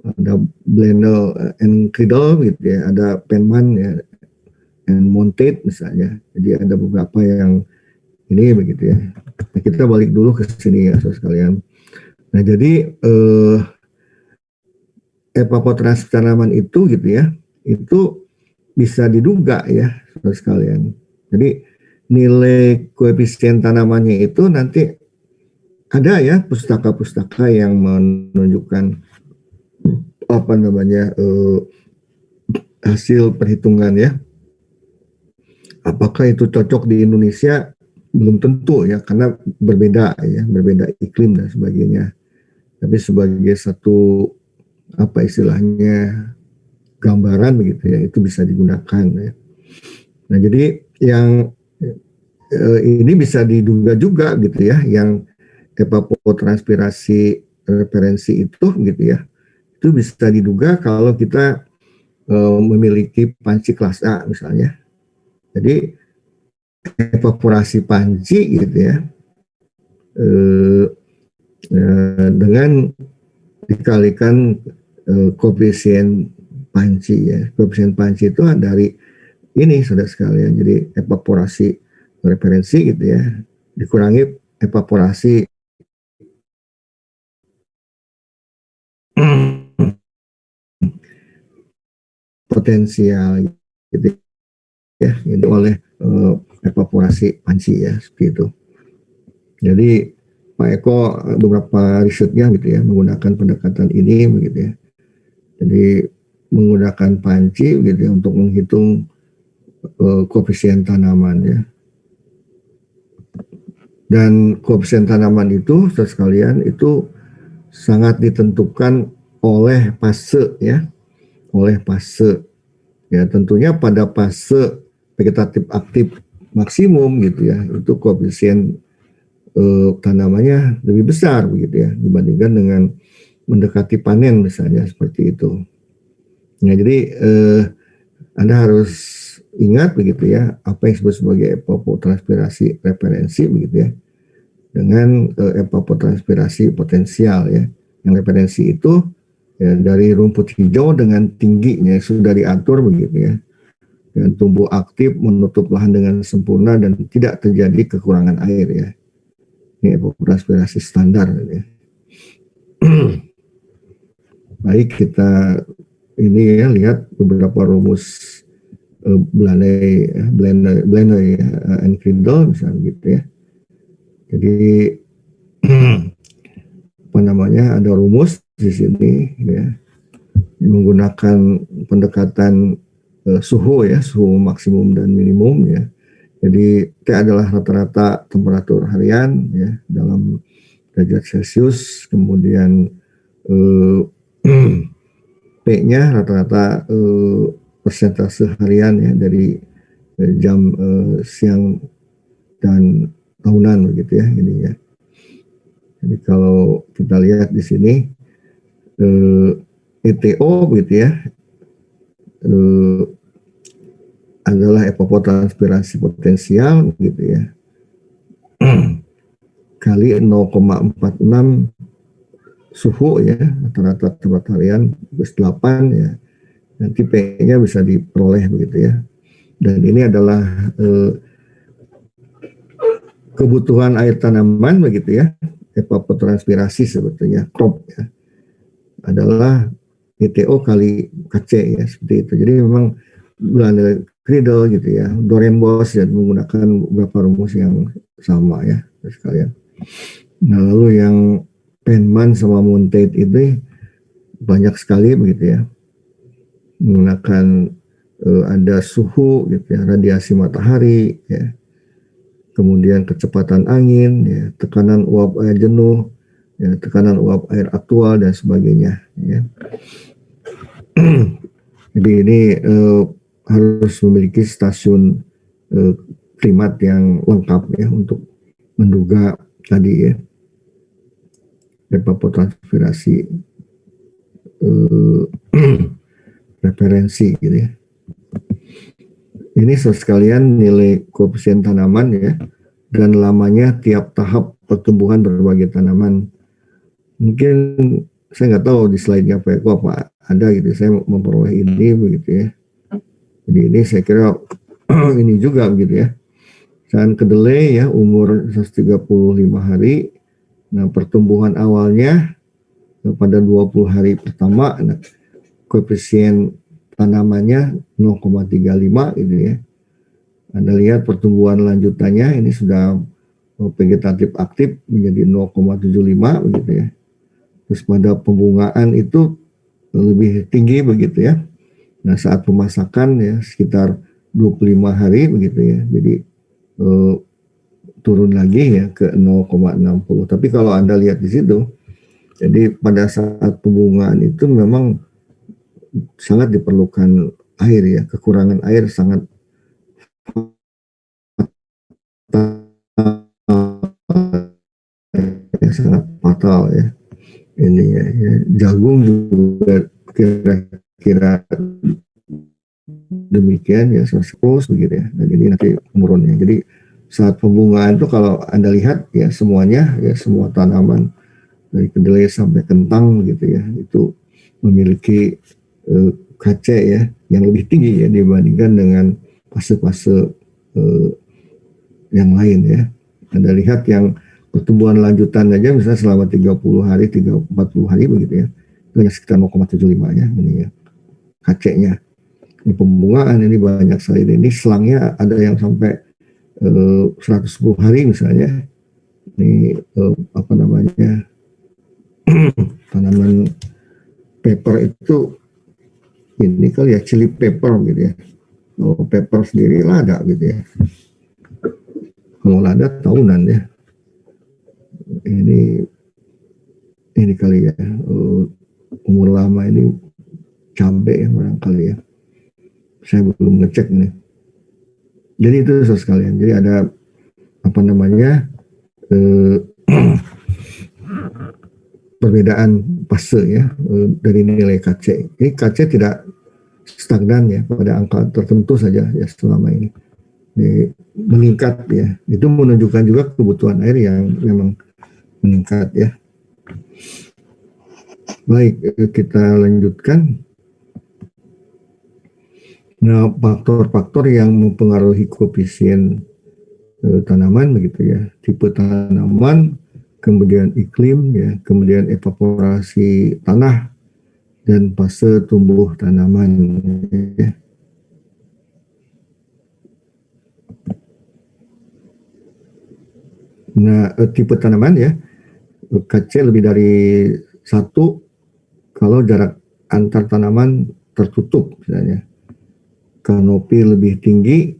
ada Blendel and Cradle gitu ya, ada Penman ya, and Montate misalnya. Jadi ada beberapa yang ini begitu ya. Nah, kita balik dulu ke sini ya saudara sekalian. Nah jadi evapotranspirasi tanaman itu gitu ya, itu bisa diduga ya saudara sekalian. Jadi nilai koefisien tanamannya itu nanti ada ya pustaka-pustaka yang menunjukkan apa namanya hasil perhitungan ya. Apakah itu cocok di Indonesia? Belum tentu ya, karena berbeda ya, berbeda iklim dan sebagainya. Tapi sebagai satu apa istilahnya gambaran begitu ya, itu bisa digunakan ya. Nah jadi yang ini bisa diduga juga gitu ya, yang evapotranspirasi referensi itu gitu ya, itu bisa diduga kalau kita memiliki panci kelas A misalnya. Jadi evaporasi panci gitu ya, dengan dikalikan koefisien panci ya. Koefisien panci itu dari ini saudara sekalian, jadi evaporasi referensi gitu ya, dikurangi evaporasi potensial gitu ya, itu oleh evaporasi panci ya, seperti itu. Jadi Pak Eko beberapa risetnya gitu ya menggunakan pendekatan ini begitu ya. Jadi menggunakan panci gitu ya untuk menghitung koefisien tanaman ya. Dan koefisien tanaman itu saudara sekalian itu sangat ditentukan oleh fase ya, oleh fase ya, tentunya pada fase vegetatif aktif maksimum gitu ya, itu koefisien tanamannya lebih besar begitu ya dibandingkan dengan mendekati panen misalnya, seperti itu. Nah jadi Anda harus ingat begitu ya, apa yang disebut sebagai evapotranspirasi referensi begitu ya. dengan evapotranspirasi potensial ya. Yang referensi itu ya, dari rumput hijau dengan tingginya sudah diatur begitu ya, dan tumbuh aktif menutup lahan dengan sempurna dan tidak terjadi kekurangan air ya. Ini evapotranspirasi standar ya. Baik, kita ini ya lihat beberapa rumus Blender ya, and Kindle misalnya gitu ya. Jadi apa namanya, ada rumus di sini ya, menggunakan pendekatan suhu ya, suhu maksimum dan minimum ya. Jadi T adalah rata-rata temperatur harian ya dalam derajat Celcius, kemudian P-nya rata-rata persentase harian ya dari jam siang dan tahunan begitu ya ini ya. Jadi kalau kita lihat di sini ETO begitu ya, adalah evapotranspirasi potensial gitu ya, kali 0,46 suhu ya, rata-rata temperatur harian plus 8 ya, nanti P-nya bisa diperoleh begitu ya. Dan ini adalah kebutuhan air tanaman begitu ya, evapotranspirasi sebetulnya crop ya, adalah ETO kali KC ya, seperti itu. Jadi memang Cradle gitu ya, Dorenbos ya, menggunakan beberapa rumus yang sama ya sekalian. Nah lalu yang Penman sama Montate itu banyak sekali begitu ya, menggunakan ada suhu gitu ya, radiasi matahari ya, kemudian kecepatan angin ya, tekanan uap air jenuh ya, tekanan uap air aktual dan sebagainya ya. Jadi ini harus memiliki stasiun primat yang lengkap ya untuk menduga tadi ya evapotranspirasi referensi gitu ya. Ini sekalian nilai koefisien tanaman ya, dan lamanya tiap tahap pertumbuhan berbagai tanaman. Mungkin saya nggak tahu di slide-nya Pak Eko apa ada gitu, saya memperoleh ini begitu ya. Jadi ini saya kira ini juga begitu ya. Saat kedelai ya umur 135 hari. Nah, pertumbuhan awalnya pada 20 hari pertama, nah, koefisien tanamannya 0,35 gitu ya. Anda lihat pertumbuhan lanjutannya ini sudah vegetatif aktif menjadi 0,75 begitu ya. Terus pada pembungaan itu lebih tinggi begitu ya. Nah, saat pemasakan ya sekitar 25 hari begitu ya. Jadi turun lagi ya ke 0,60. Tapi kalau Anda lihat di situ, jadi pada saat pembungaan itu memang sangat diperlukan air ya, kekurangan air sangat sangat fatal ya. Ini ya, jagung juga kira-kira demikian ya, terus begitu ya. Dan ini nanti menurunnya. Jadi saat pembungaan itu kalau Anda lihat ya semuanya ya, semua tanaman dari kedelai sampai kentang gitu ya, itu memiliki KC ya yang lebih tinggi ya dibandingkan dengan fase-fase yang lain ya. Anda lihat yang pertumbuhan lanjutan aja misalnya selama 30 hari, 40 hari begitu ya, itu hanya sekitar 0,75 ya ini ya KC-nya. Ini pembungaan ini banyak sekali, ini selangnya ada yang sampai 110 hari misalnya. Ini apa namanya, tanaman pepper itu ini kali ya, chili pepper gitu ya. Kalau pepper sendiri lada gitu ya. Kalau lada tahunan ya. Ini kali ya, umur lama ini cabai ya barangkali ya. Saya belum ngecek nih. Jadi itu sekalian. Jadi ada apa namanya, perbedaan fase ya dari nilai KC. Ini KC tidak stagnan ya pada angka tertentu saja ya selama ini. meningkat ya. Itu menunjukkan juga kebutuhan air yang memang meningkat ya. Baik, kita lanjutkan. Nah, faktor-faktor yang mempengaruhi koefisien tanaman begitu ya, tipe tanaman, kemudian iklim ya, kemudian evaporasi tanah dan fase tumbuh tanaman ya. Nah, tipe tanaman ya, KC lebih dari 1 kalau jarak antar tanaman tertutup misalnya. Kanopi lebih tinggi,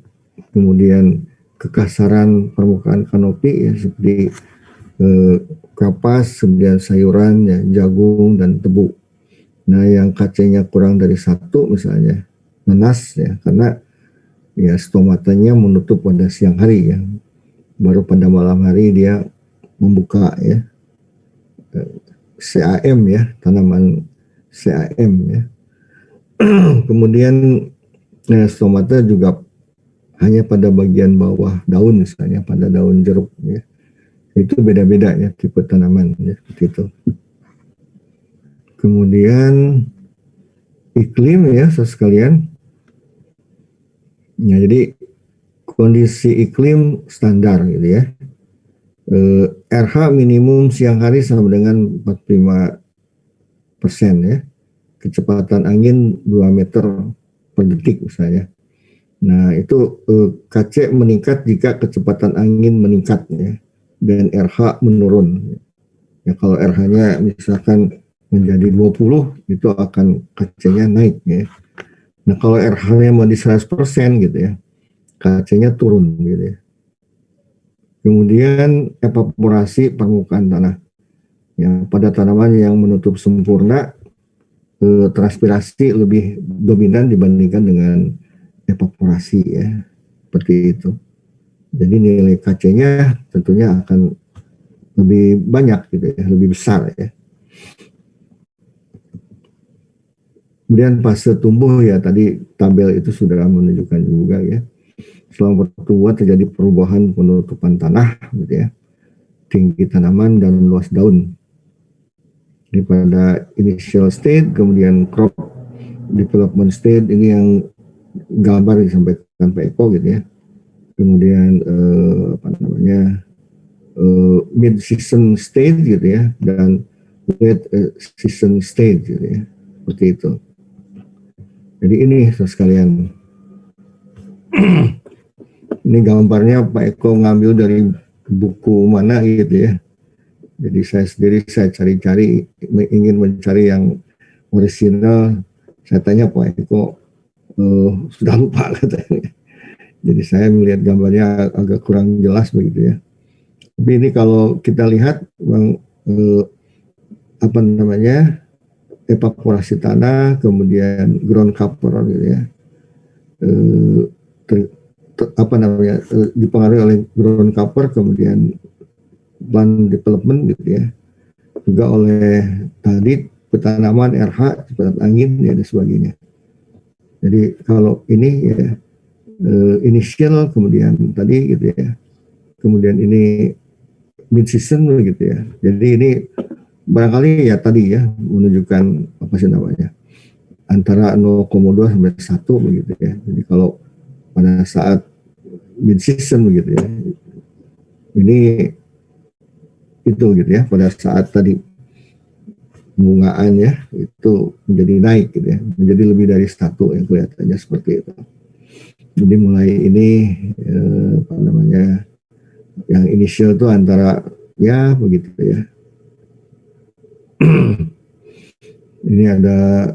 kemudian kekasaran permukaan kanopi ya, seperti kapas, kemudian sayuran ya, jagung dan tebu. Nah, yang KC-nya kurang dari 1 misalnya nanas ya, karena ya stomatanya menutup pada siang hari ya, baru pada malam hari dia membuka ya. CAM ya, tanaman CAM ya. Kemudian stomata juga hanya pada bagian bawah daun misalnya, pada daun jeruk ya. Itu beda-beda ya tipe tanaman ya, seperti itu. Kemudian iklim ya sekalian. Ya, jadi kondisi iklim standar gitu ya. RH minimum siang hari sama dengan 45% ya. Kecepatan angin 2 meter per detik misalnya. Nah, itu KC meningkat jika kecepatan angin meningkat ya, dan RH menurun. Ya, kalau RH-nya misalkan menjadi 20, itu akan KC-nya naik ya. Nah, kalau RH-nya mau di 100% gitu ya, KC-nya turun gitu ya. Kemudian evaporasi permukaan tanah. Ya, pada tanaman yang menutup sempurna, transpirasi lebih dominan dibandingkan dengan evaporasi ya, seperti itu. Jadi nilai KC-nya tentunya akan lebih banyak gitu ya, lebih besar ya. Kemudian fase tumbuh ya, tadi tabel itu sudah menunjukkan juga ya. Selama pertumbuhan terjadi perubahan penutupan tanah gitu ya, tinggi tanaman dan luas daun. Jadi pada initial state, kemudian crop development state, ini yang gambar disampaikan Pak Eko gitu ya. Kemudian mid season state gitu ya, dan late season state gitu ya, seperti itu. Jadi ini sekalian, ini gambarnya Pak Eko ngambil dari buku mana gitu ya. Jadi saya sendiri saya cari-cari, ingin mencari yang orisinal. Saya tanya Pak Eko, sudah lupa katanya. Jadi saya melihat gambarnya agak kurang jelas begitu ya. Tapi ini kalau kita lihat evaporasi tanah, kemudian ground cover gitu ya, dipengaruhi oleh ground cover, kemudian plant development gitu ya, juga oleh tadi petanaman, RH, kecepatan angin ya, dan sebagainya. Jadi kalau ini ya initial, kemudian tadi gitu ya, kemudian ini mid season gitu ya. Jadi ini barangkali ya tadi ya menunjukkan apa sih namanya, antara 0,2 sampai 1 begitu ya. Jadi kalau pada saat mid season begitu ya, ini itu gitu ya, pada saat tadi pembungaan ya itu menjadi naik gitu ya, menjadi lebih dari 1 yang kelihatannya seperti itu. Jadi mulai ini yang initial itu antara ya begitu ya. Ini ada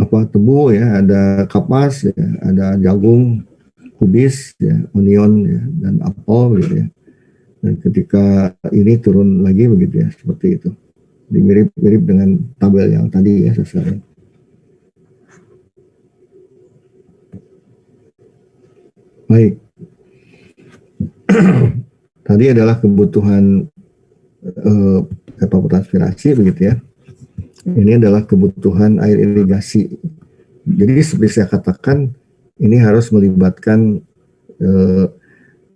tebu ya, ada kapas ya, ada jagung, kubis ya, onion ya, dan apel gitu ya. Dan ketika ini turun lagi begitu ya, seperti itu. Jadi mirip-mirip dengan tabel yang tadi ya sesuai. Baik. Tadi adalah kebutuhan evapotranspirasi begitu ya. Ini adalah kebutuhan air irigasi. Jadi seperti saya katakan, ini harus melibatkan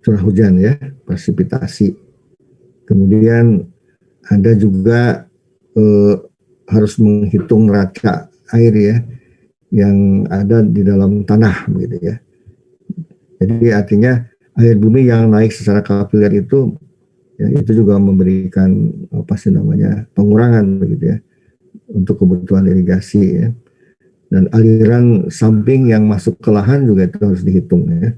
curah hujan ya, presipitasi. Kemudian ada juga harus menghitung neraca air ya yang ada di dalam tanah gitu ya. Jadi artinya air bumi yang naik secara kapiler itu ya, itu juga memberikan apa sih namanya pengurangan begitu ya untuk kebutuhan irigasi ya. Dan aliran samping yang masuk ke lahan juga itu harus dihitung ya.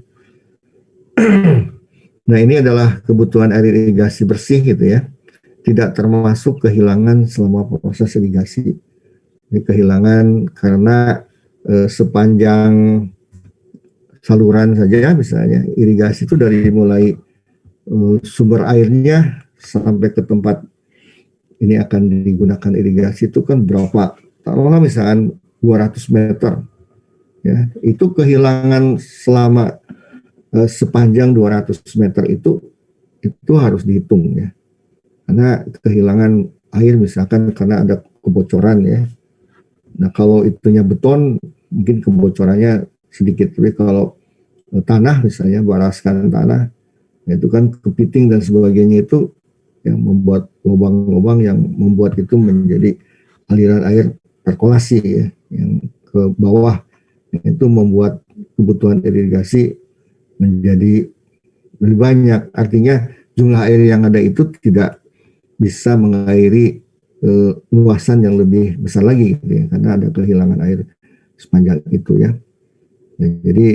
Nah ini adalah kebutuhan air irigasi bersih gitu ya. Tidak termasuk kehilangan selama proses irigasi. Ini kehilangan karena sepanjang saluran saja misalnya irigasi itu dari mulai sumber airnya sampai ke tempat ini akan digunakan irigasi itu kan berapa, taruhlah misalkan 200 meter ya, itu kehilangan selama sepanjang 200 meter itu harus dihitung ya, karena kehilangan air misalkan karena ada kebocoran ya. Nah kalau itunya beton mungkin kebocorannya sedikit, tapi kalau tanah misalnya baraskan tanah itu kan kepiting dan sebagainya itu yang membuat lubang-lubang yang membuat itu menjadi aliran air perkolasi ya, yang ke bawah itu membuat kebutuhan irigasi menjadi lebih banyak. Artinya jumlah air yang ada itu tidak bisa mengairi luasan yang lebih besar lagi gitu ya, karena ada kehilangan air sepanjang itu ya. Nah, jadi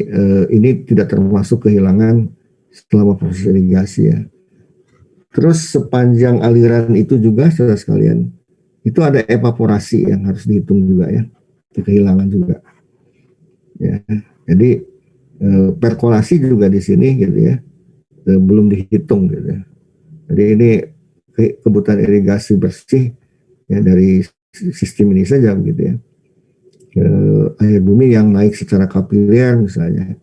ini tidak termasuk kehilangan selama proses irigasi ya. Terus sepanjang aliran itu juga saudara sekalian, itu ada evaporasi yang harus dihitung juga ya, kehilangan juga. Ya, jadi perkolasi juga di sini gitu ya, belum dihitung gitu ya. Jadi ini kebutuhan irigasi bersih ya dari sistem ini saja begitu ya. Air bumi yang naik secara kapiler misalnya.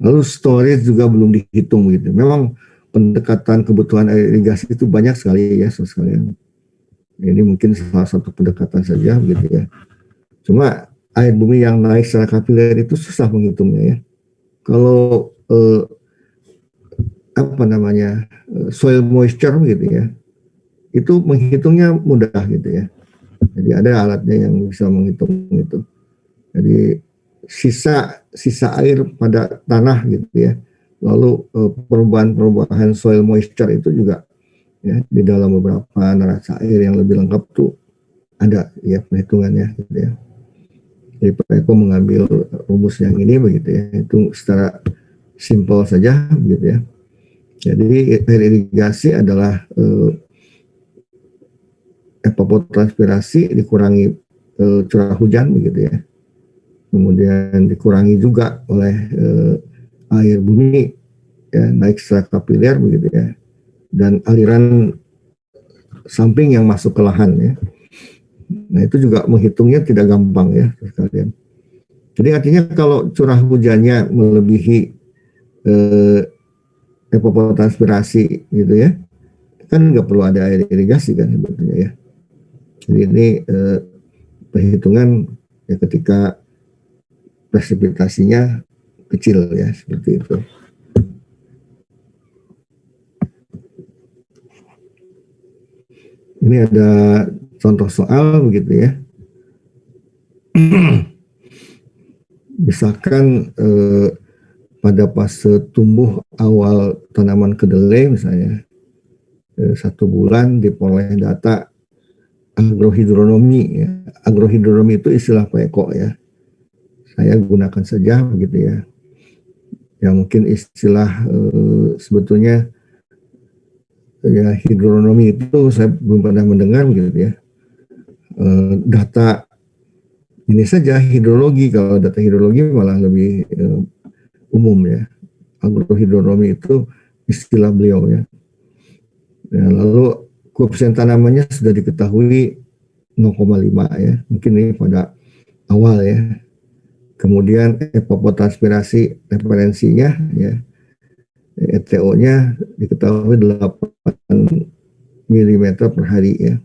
Lalu storage juga belum dihitung gitu. Memang pendekatan kebutuhan air irigasi itu banyak sekali ya saudara sekalian. Ini mungkin salah satu pendekatan saja gitu ya. Cuma air bumi yang naik secara kapiler itu susah menghitungnya ya. Kalau apa namanya soil moisture gitu ya, itu menghitungnya mudah gitu ya. Jadi ada alatnya yang bisa menghitung itu. Jadi sisa air pada tanah gitu ya. Lalu perubahan soil moisture itu juga ya di dalam beberapa neraca air yang lebih lengkap tuh ada ya perhitungannya gitu ya. Jadi Pak Eko mengambil rumus yang ini begitu ya. Itu secara simpel saja gitu ya. Jadi air irigasi adalah evapotranspirasi dikurangi curah hujan begitu ya. Kemudian dikurangi juga oleh air bumi ya, naik secara kapiler begitu ya, dan aliran samping yang masuk ke lahan ya. Nah itu juga menghitungnya tidak gampang ya sekalian. Jadi artinya kalau curah hujannya melebihi evapotranspirasi gitu ya, kan nggak perlu ada air irigasi kan sebetulnya ya. Jadi ini perhitungan ya ketika presipitasinya kecil ya seperti itu. Ini ada contoh soal begitu ya. Misalkan pada fase tumbuh awal tanaman kedelai misalnya 1 bulan diperoleh data agrohidronomi ya. Agrohidronomi itu istilah Pak Eko ya. Saya gunakan saja begitu ya. Yang mungkin istilah sebetulnya ya hidronomi itu saya belum pernah mendengar gitu ya. Data ini saja hidrologi, kalau data hidrologi malah lebih umum ya. Agrohidronomi itu istilah beliau ya. Ya, lalu koefisien tanamannya sudah diketahui 0,5 ya. Mungkin ini pada awal ya. Kemudian evapotranspirasi referensinya ya. ETO-nya diketahui 8 mm per hari ya.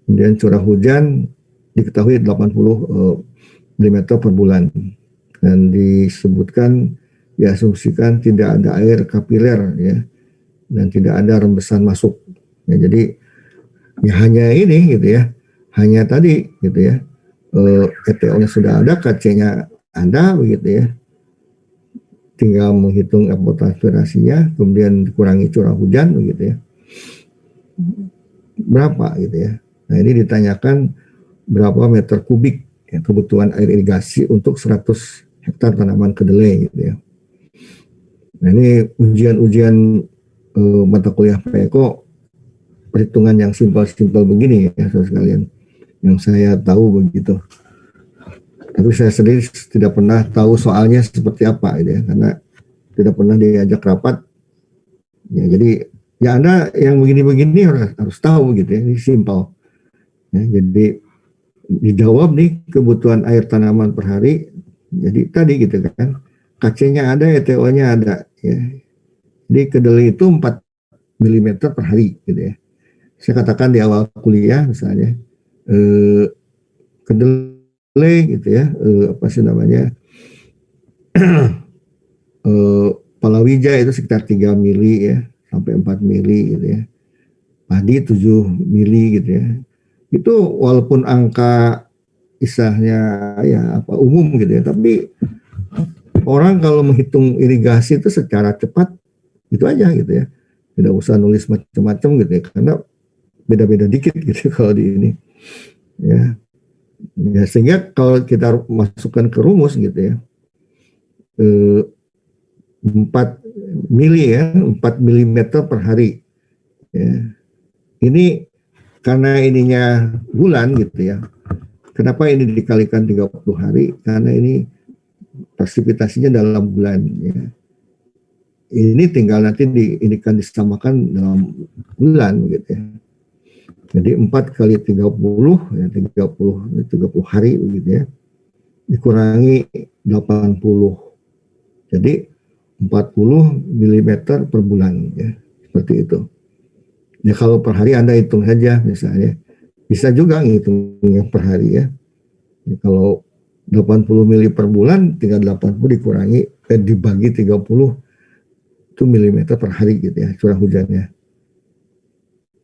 Kemudian curah hujan diketahui 80 mm per bulan. dan disebutkan diasumsikan tidak ada air kapiler ya, dan tidak ada rembesan masuk. Ya, jadi ya hanya ini gitu ya, hanya tadi gitu ya, ETO-nya sudah ada, KC-nya ada begitu ya, tinggal menghitung evapotranspirasinya, kemudian dikurangi curah hujan begitu ya, berapa gitu ya. Nah ini ditanyakan berapa meter kubik ya, kebutuhan air irigasi untuk 100 hektar tanaman kedelai gitu ya. Nah ini ujian-ujian mata kuliah PEKO, perhitungan yang simpel-simpel begini ya saudara sekalian, yang saya tahu begitu. Tapi saya sendiri tidak pernah tahu soalnya seperti apa gitu ya, karena tidak pernah diajak rapat. Ya, jadi ya Anda yang begini-begini harus tahu gitu ya, ini simpel. Ya, jadi dijawab nih kebutuhan air tanaman per hari. Jadi tadi gitu kan, KC-nya ada, ETO-nya ada. Ya. Jadi kedelai itu 4 mm per hari gitu ya. Saya katakan di awal kuliah misalnya, kedelai gitu ya, apa sih namanya, palawija itu sekitar 3 mili ya, sampai 4 mili gitu ya. Padi 7 mili gitu ya. Itu walaupun angka istilahnya ya apa umum gitu ya, tapi orang kalau menghitung irigasi itu secara cepat itu aja gitu ya. Tidak usah nulis macam-macam gitu ya, karena beda-beda dikit gitu kalau di ini. Ya. Ya sehingga kalau kita masukkan ke rumus gitu ya, 4 mili ya, 4 milimeter per hari. Ya. Ini karena ininya bulan gitu ya. Kenapa ini dikalikan 30 hari? Karena ini presipitasinya dalam bulan ya. Ini tinggal nanti ini kan disamakan dalam bulan gitu ya. Jadi 4 kali 30 ya, 30 hari begitu ya. Dikurangi 80. Jadi 40 mm per bulan ya. Seperti itu. Ya kalau per hari Anda hitung saja misalnya. Bisa juga ngitungnya per hari ya. Jadi kalau 80 mili per bulan, tinggal 80 dikurangi, dibagi 30, itu milimeter per hari gitu ya, curah hujannya.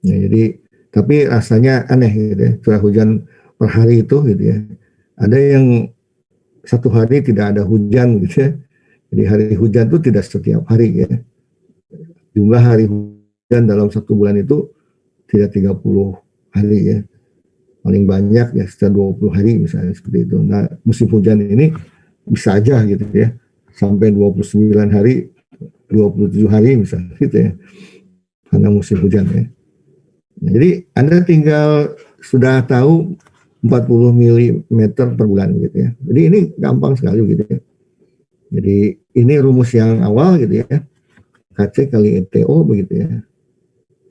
Ya, jadi, tapi rasanya aneh gitu ya, curah hujan per hari itu gitu ya. Ada yang satu hari tidak ada hujan gitu ya. Jadi hari hujan itu tidak setiap hari ya. Jumlah hari hujan dalam satu bulan itu tidak 30 hari ya. Paling banyak ya sekitar 20 hari misalnya seperti itu. Nah musim hujan ini bisa aja gitu ya, sampai 29 hari, 27 hari misalnya gitu ya, karena musim hujan ya. Nah, jadi Anda tinggal sudah tahu 40 mm per bulan gitu ya. Jadi ini gampang sekali gitu ya. Jadi ini rumus yang awal gitu ya, KC kali ETO begitu ya.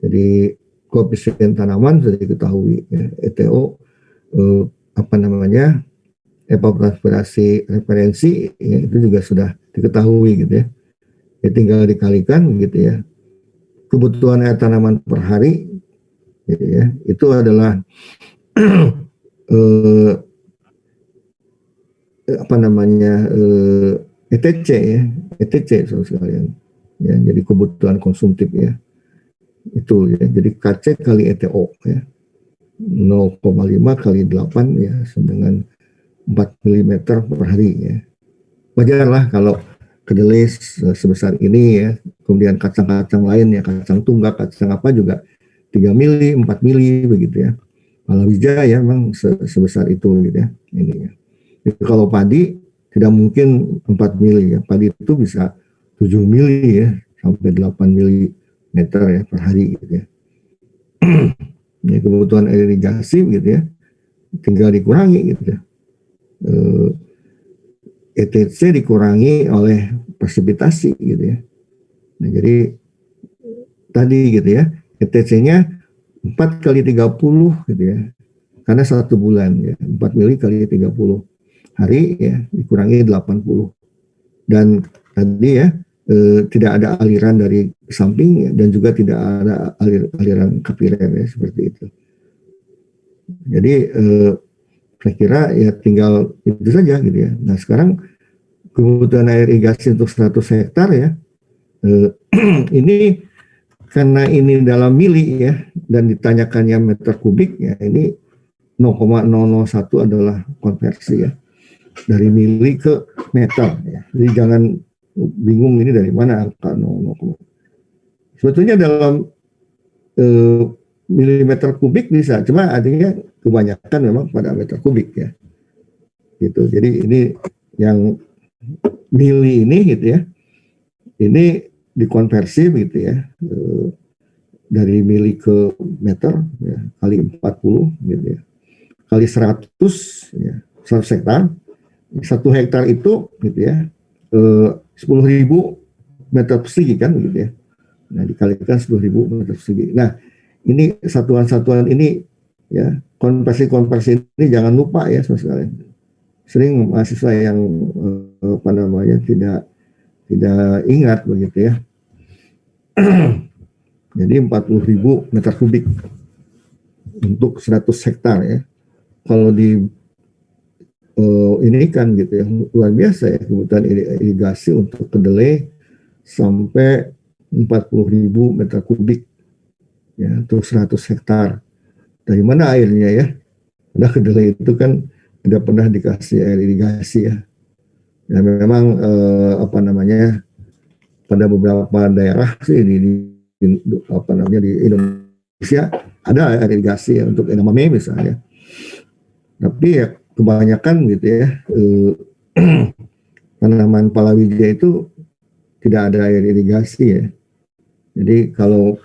Jadi koefisien tanaman sudah diketahui ya. ETO apa namanya, evapotranspirasi referensi ya, itu juga sudah diketahui gitu ya. Ya tinggal dikalikan gitu ya. Kebutuhan air tanaman per hari gitu ya, itu adalah apa namanya, ETC ya, ETC sekalian ya. Jadi kebutuhan konsumtif ya. Itu ya. Jadi KC kali ETO ya. 0,5 kali 8 ya, dengan 4 mm per hari ya. Wajar lah kalau kedelai sebesar ini ya, kemudian kacang-kacang lain ya, kacang tunggak, kacang apa juga 3 mili, 4 mili begitu ya. Palawija ya memang sebesar itu gitu ya. Ini ya. Jadi kalau padi tidak mungkin 4 mili ya, padi itu bisa 7 mili ya, sampai 8 mili meter ya per hari gitu ya. Ini kebutuhan air irigasi gitu ya, tinggal dikurangi gitu ya. ETC dikurangi oleh presipitasi gitu ya. Nah jadi tadi gitu ya, ETC-nya 4 kali 30 gitu ya, karena 1 bulan ya, 4 mili kali 30 hari ya, dikurangi 80. Dan tadi ya, tidak ada aliran dari samping ya, dan juga tidak ada aliran kapiler ya, seperti itu. Jadi saya kira ya tinggal itu saja gitu ya. Nah sekarang kebutuhan air irigasi untuk 100 hektar ya. Ini karena ini dalam mili ya dan ditanyakannya meter kubik ya, ini 0,001 adalah konversi ya dari mili ke meter ya. Jadi jangan bingung ini dari mana angka 0,0. Sebetulnya dalam milimeter kubik bisa, cuma artinya kebanyakan memang pada meter kubik ya. Gitu. Jadi ini yang mili ini gitu ya. Ini dikonversi begitu ya. Dari mili ke meter ya, kali 40 gitu ya. Kali 100 ya, 100 hektar. 1 hektar itu gitu ya. 10.000 meter persegi kan gitu ya. Nah, dikalikan 10.000 meter persegi. Nah, ini satuan-satuan ini ya, konversi-konversi ini jangan lupa ya saudara. Sering mahasiswa yang apa namanya tidak ingat begitu ya. Jadi 40.000 meter kubik untuk 100 hektar ya. Kalau di ini kan gitu ya, luar biasa ya kebutuhan irigasi untuk kedelai sampai 40.000 meter kubik ya untuk 100 hektar. Dari mana airnya ya? Karena kedelai itu kan tidak pernah dikasih air irigasi ya. Ya memang apa namanya pada beberapa daerah sih di apa namanya di Indonesia ada air irigasi ya, untuk edamame misalnya. Tapi ya kebanyakan gitu ya tanaman palawija itu tidak ada air irigasi ya. Jadi kalau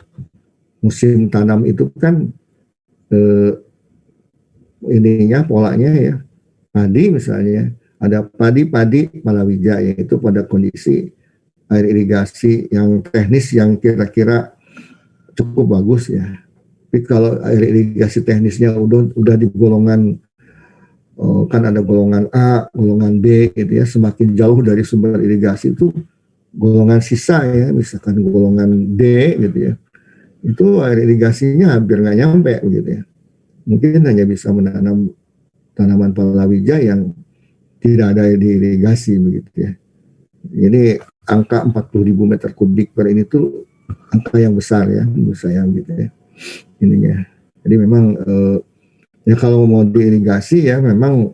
musim tanam itu kan ininya polanya ya padi misalnya, ada padi palawija yaitu pada kondisi air irigasi yang teknis yang kira-kira cukup bagus ya. Tapi kalau air irigasi teknisnya udah di golongan kan ada golongan A, golongan B gitu ya, semakin jauh dari sumber irigasi itu golongan sisa ya, misalkan golongan D gitu ya, itu air irigasinya hampir nggak nyampe gitu ya. Mungkin hanya bisa menanam tanaman palawija yang tidak ada irigasi begitu ya. Jadi angka 40.000 meter kubik per ini tuh angka yang besar ya menurut saya gitu ya ininya. Jadi memang ya kalau mau diirigasi ya memang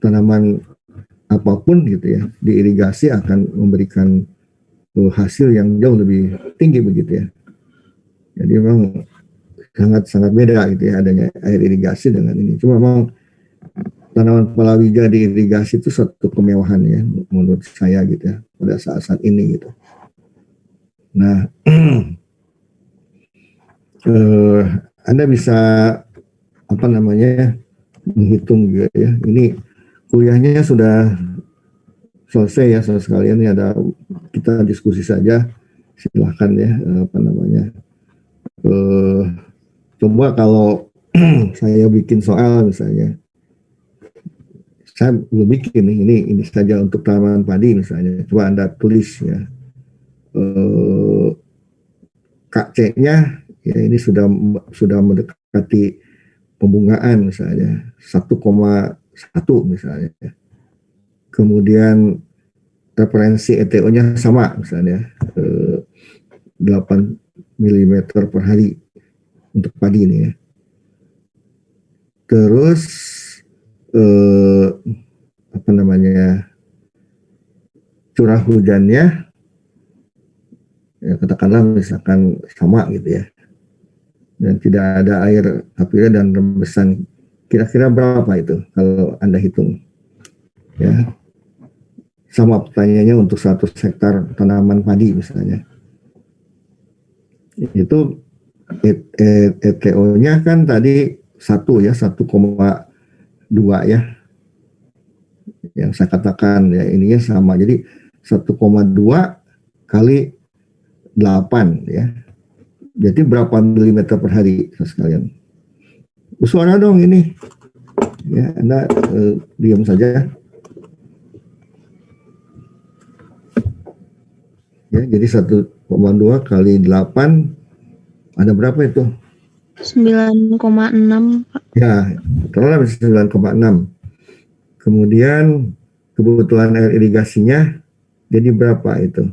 tanaman apapun gitu ya diirigasi akan memberikan hasil yang jauh lebih tinggi begitu ya. Jadi memang sangat beda gitu ya adanya air irigasi dengan ini. Cuma memang tanaman palawija diirigasi itu suatu kemewahan ya menurut saya gitu ya pada saat-saat ini gitu. Nah, Anda bisa apa namanya menghitung gitu ya. Ini kuliahnya sudah selesai ya saudara sekalian. Ini ada kita diskusi saja. Silahkan ya apa namanya. Coba kalau saya bikin soal misalnya, saya belum bikin nih, ini saja untuk tanaman padi misalnya. Coba Anda tulis ya. KC-nya ya ini sudah mendekati pembungaan misalnya 1,1 misalnya. Kemudian referensi ETO-nya sama misalnya 8 mm per hari untuk padi ini ya. Terus apa namanya curah hujannya ya katakanlah misalkan sama gitu ya. Dan tidak ada air kapilnya dan rembesan, kira-kira berapa itu kalau Anda hitung ya, sama pertanyaannya untuk 100 hektar tanaman padi misalnya, itu ETO-nya kan tadi 1,2 ya yang saya katakan ya, ininya sama, jadi 1,2 kali 8 ya. Jadi berapa milimeter per hari sekalian? Suara dong ini. Ya, Anda diam saja. Ya, jadi 1,2 kali 8 ada berapa itu? 9,6 Pak. Ya, terlalu 9,6. Kemudian kebutuhan air irigasinya jadi berapa itu?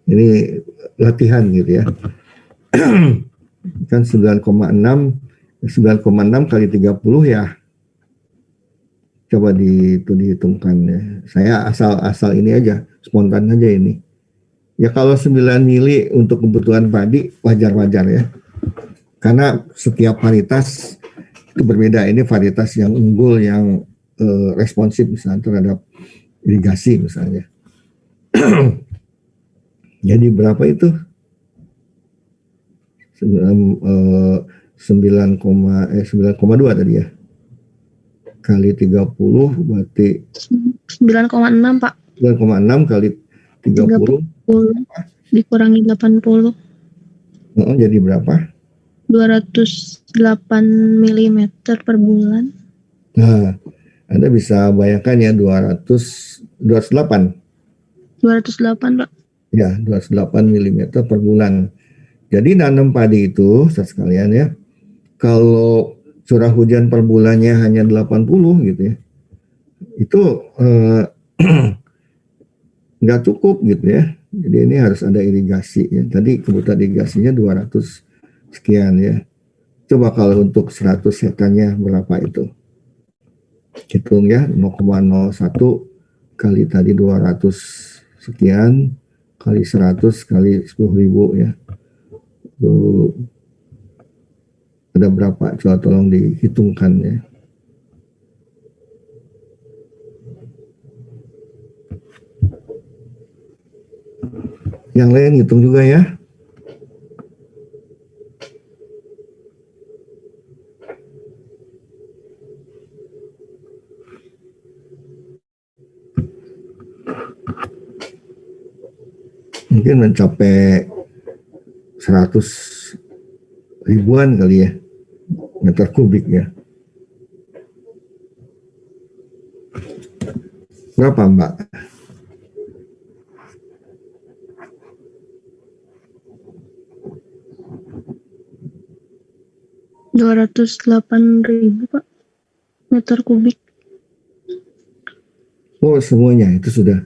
Ini latihan gitu ya. Kan 9,6 kali 30 ya. Coba dihitungkan ya. Saya asal ini aja, spontan aja ini. Ya kalau 9 mili untuk kebutuhan padi wajar-wajar ya. Karena setiap varietas itu berbeda. Ini varietas yang unggul, yang responsif misalnya terhadap irigasi misalnya. Jadi berapa itu? 9,2 tadi ya. Kali 30 berarti 9,6 Pak. 9,6 kali 30 dikurangi 80. Jadi berapa? 208 mm per bulan. Nah, Anda bisa bayangkan ya 208. 208 Pak. Ya, 208 mm per bulan. Jadi nanam padi itu, saudara sekalian ya, kalau curah hujan per bulannya hanya 80 gitu ya, itu nggak cukup gitu ya. Jadi ini harus ada irigasi ya. Tadi kebutuhan irigasinya 200 sekian ya. Coba kalau untuk 100 hektarnya berapa itu? Hitung ya, 0,01 kali tadi 200 sekian kali 100 kali 10.000 ya. Itu ada berapa? Coba tolong dihitungkan ya. Yang lain hitung juga ya. Mungkin mencapai 100 ribuan kali ya meter kubik ya. Berapa Mbak? ribu Pak meter kubik. Oh semuanya itu sudah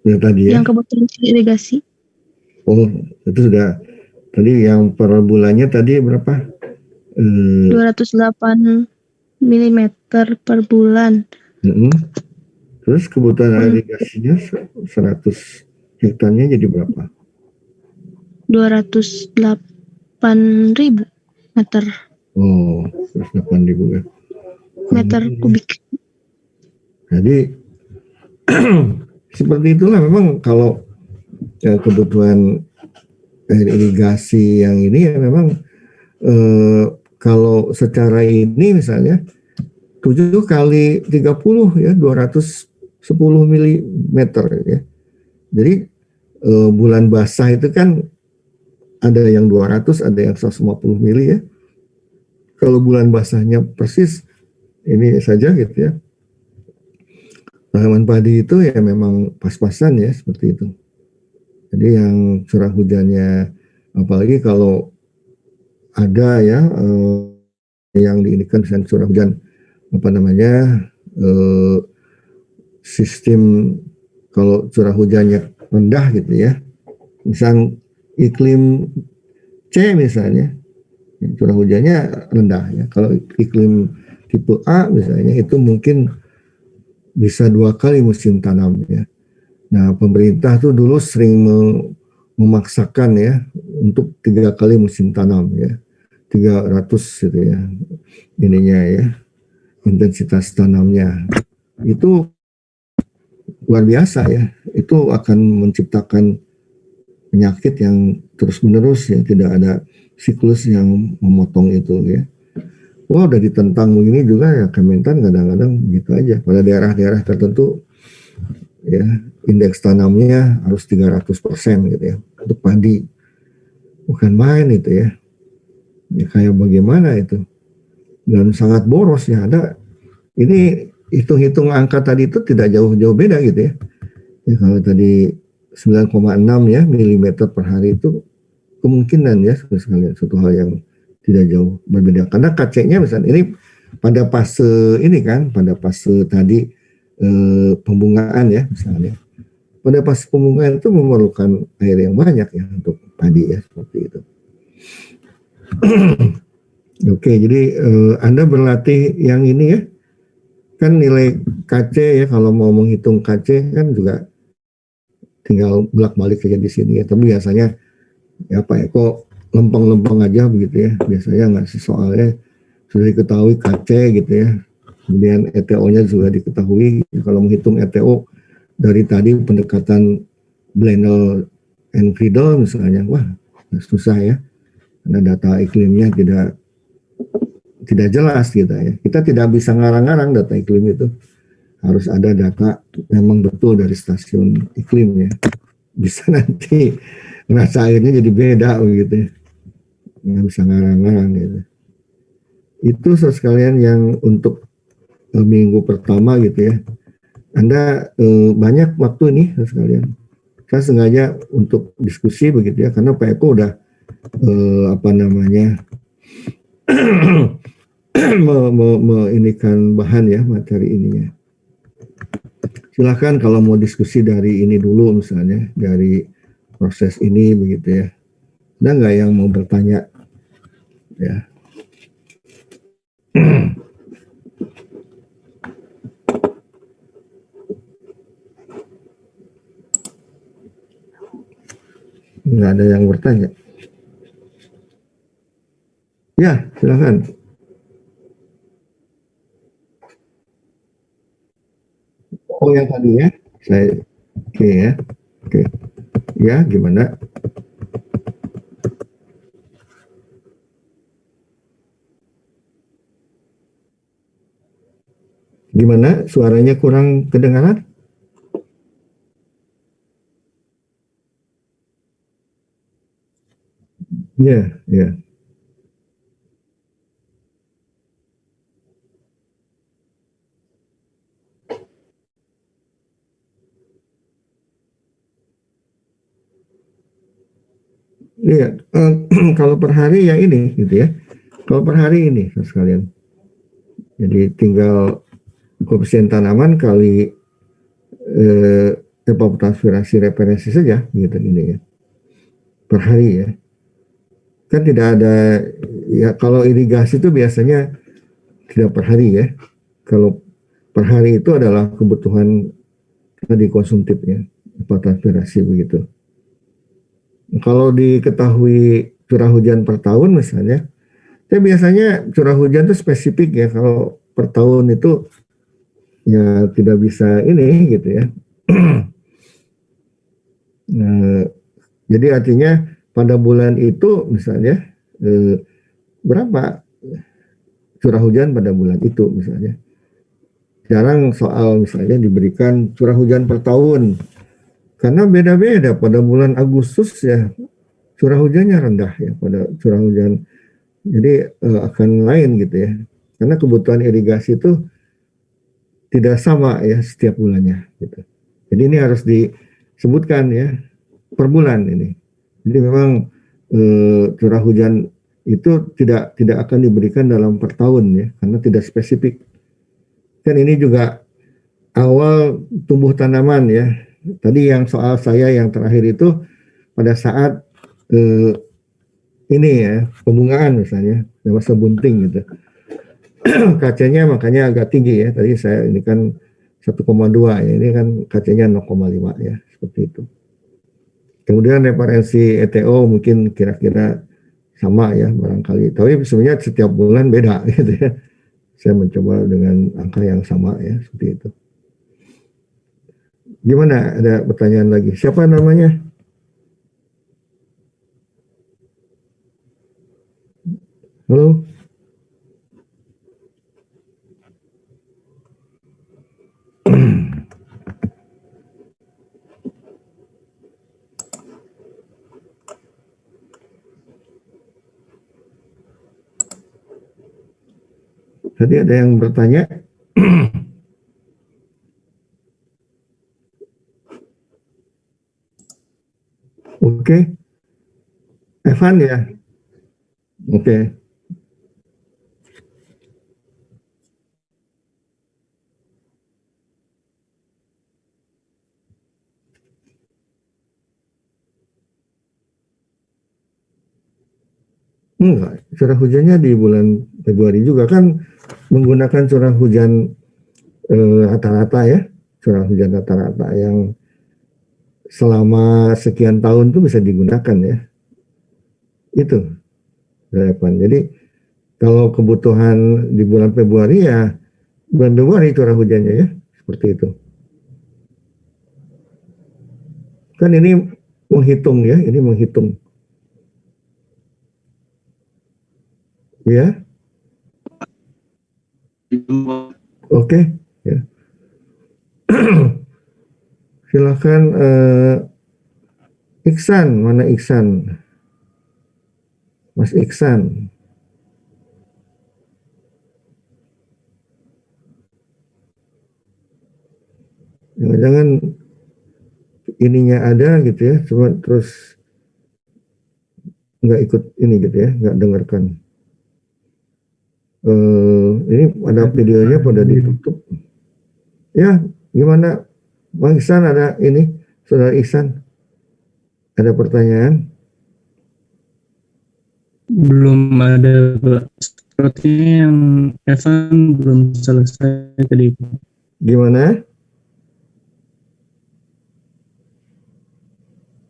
tadi ya. Yang kebutuhan irigasi. Oh itu sudah. Tadi yang per bulannya tadi berapa? 208 mm per bulan. Terus kebutuhan air irigasinya 100 hektarnya jadi berapa? 208.000 meter. Oh, 108.000 ya. Meter kubik. Jadi seperti itulah memang kalau kebutuhan air irigasi yang ini ya memang kalau secara ini misalnya 7 kali 30 ya 210 mm ya. Jadi bulan basah itu kan ada yang 200, ada yang 150 mili ya. Kalau bulan basahnya persis ini saja gitu ya. Tanaman padi itu ya memang pas-pasan ya seperti itu. Jadi yang curah hujannya apalagi kalau ada ya yang diindikan dengan curah hujan sistem kalau curah hujannya rendah gitu ya. Misal iklim C misalnya curah hujannya rendah ya. Kalau iklim tipe A misalnya itu mungkin bisa 2 kali musim tanam ya. Nah pemerintah tuh dulu sering memaksakan ya untuk 3 kali musim tanam ya. 300 gitu ya ininya ya intensitas tanamnya itu luar biasa ya. Itu akan menciptakan penyakit yang terus menerus ya, tidak ada siklus yang memotong itu ya. Wah udah ditentang begini juga ya Kementan kadang-kadang gitu aja. Pada daerah-daerah tertentu ya indeks tanamnya harus 300% gitu ya untuk padi. Bukan main itu ya. Ya kayak bagaimana itu. Dan sangat boros ya. Ada ini hitung-hitung angka tadi itu tidak jauh-jauh beda gitu ya. Ya kalau tadi 9,6 ya milimeter per hari itu kemungkinan ya sekalian suatu hal yang tidak jauh berbeda karena KC-nya misalnya ini pada fase ini kan pada fase tadi pembungaan ya misalnya. Pada pas pembungaan itu memerlukan air yang banyak ya untuk padi ya seperti itu. Oke, jadi Anda berlatih yang ini ya, kan nilai KC ya, kalau mau menghitung KC kan juga tinggal bolak-balik aja di sini ya. Tapi biasanya ya Pak Eko lempeng-lempeng aja begitu ya. Biasanya nggak sih soalnya sudah diketahui KC gitu ya. Kemudian ETO-nya juga diketahui. Kalau menghitung ETO dari tadi pendekatan Blenel and Friedel misalnya, wah susah ya. Karena data iklimnya tidak jelas gitu ya. Kita tidak bisa ngarang-ngarang data iklim itu. Harus ada data memang betul dari stasiun iklim ya. Bisa nanti rasa airnya jadi beda begitu ya. Nggak bisa ngarang-ngarang gitu. Itu sekalian yang untuk minggu pertama gitu ya. Anda banyak waktu nih sekalian. Saya sengaja untuk diskusi begitu ya, karena Pak Eko udah apa namanya inikan bahan ya materi ininya. Silahkan kalau mau diskusi dari ini dulu misalnya, dari proses ini begitu ya. Ada nggak yang mau bertanya ya? Nggak ada yang bertanya. Ya, silakan. Oh, yang tadi ya. Oke ya. Oke. Ya, gimana? Gimana? Suaranya kurang kedengaran? Ya, ya. Iya, kalau per hari yang ini gitu ya. Kalau per hari ini sekalian. Jadi tinggal koefisien tanaman kali evapotranspirasi referensi saja gitu ini ya. Per hari ya. Kan tidak ada ya, kalau irigasi itu biasanya tidak per hari ya. Kalau per hari itu adalah kebutuhan tadi konsumtifnya, evapotranspirasi begitu. Kalau diketahui curah hujan per tahun misalnya, saya biasanya curah hujan itu spesifik ya. Kalau per tahun itu ya tidak bisa ini gitu ya. Nah, jadi artinya pada bulan itu misalnya berapa curah hujan pada bulan itu misalnya. Jarang soal misalnya diberikan curah hujan per tahun. Karena beda-beda pada bulan Agustus ya curah hujannya rendah ya pada curah hujan. Jadi akan lain gitu ya. Karena kebutuhan irigasi itu tidak sama ya setiap bulannya gitu. Jadi ini harus disebutkan ya per bulan ini. Jadi memang curah hujan itu tidak akan diberikan dalam per tahun ya karena tidak spesifik. Kan ini juga awal tumbuh tanaman ya. Tadi yang soal saya yang terakhir itu pada saat ini ya pembungaan misalnya masa bunting gitu. KC-nya makanya agak tinggi ya. Tadi saya ini kan 1,2 ya. Ini kan KC-nya 0,5 ya seperti itu. Kemudian referensi ETO mungkin kira-kira sama ya barangkali. Tapi sebenarnya setiap bulan beda gitu ya. Saya mencoba dengan angka yang sama ya seperti itu. Gimana? Ada pertanyaan lagi? Siapa namanya? Halo? Tadi ada yang bertanya. Oke. Evan ya? Oke. Enggak, curah hujannya di bulan Februari juga kan menggunakan curah hujan rata-rata ya, curah hujan rata-rata yang selama sekian tahun tuh bisa digunakan ya. Itu relevan. Jadi kalau kebutuhan di bulan Februari ya bulan Februari curah hujannya ya, seperti itu. Kan ini menghitung ya, ini menghitung. Ya, oke. Ya. Silakan Iksan, mana Iksan? Mas Iksan. Jangan-jangan ininya ada gitu ya, cuma terus nggak ikut ini gitu ya, nggak dengarkan. Ini ada videonya pada ditutup. Ya, gimana? Bang Iksan ada ini, Saudara Iksan? Ada pertanyaan? Belum ada, Pak. Sepertinya yang Evan belum selesai tadi. Gimana?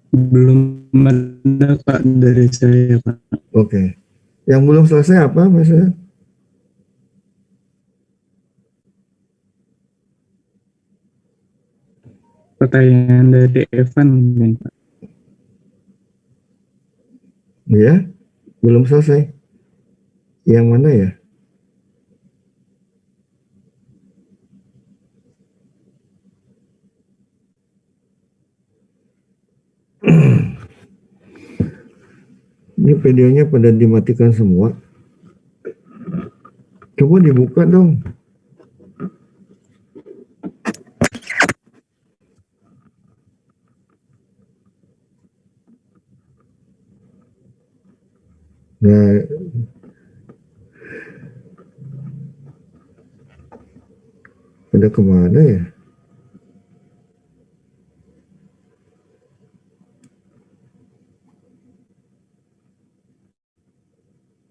Belum ada, Pak, dari saya, Pak. Oke. Yang belum selesai apa, Mas? Pertanyaan dari Evan mungkin, Pak. Ya, belum selesai. Yang mana ya? Ini videonya pada dimatikan semua. Coba dibuka dong. Nah, pada kemana ya?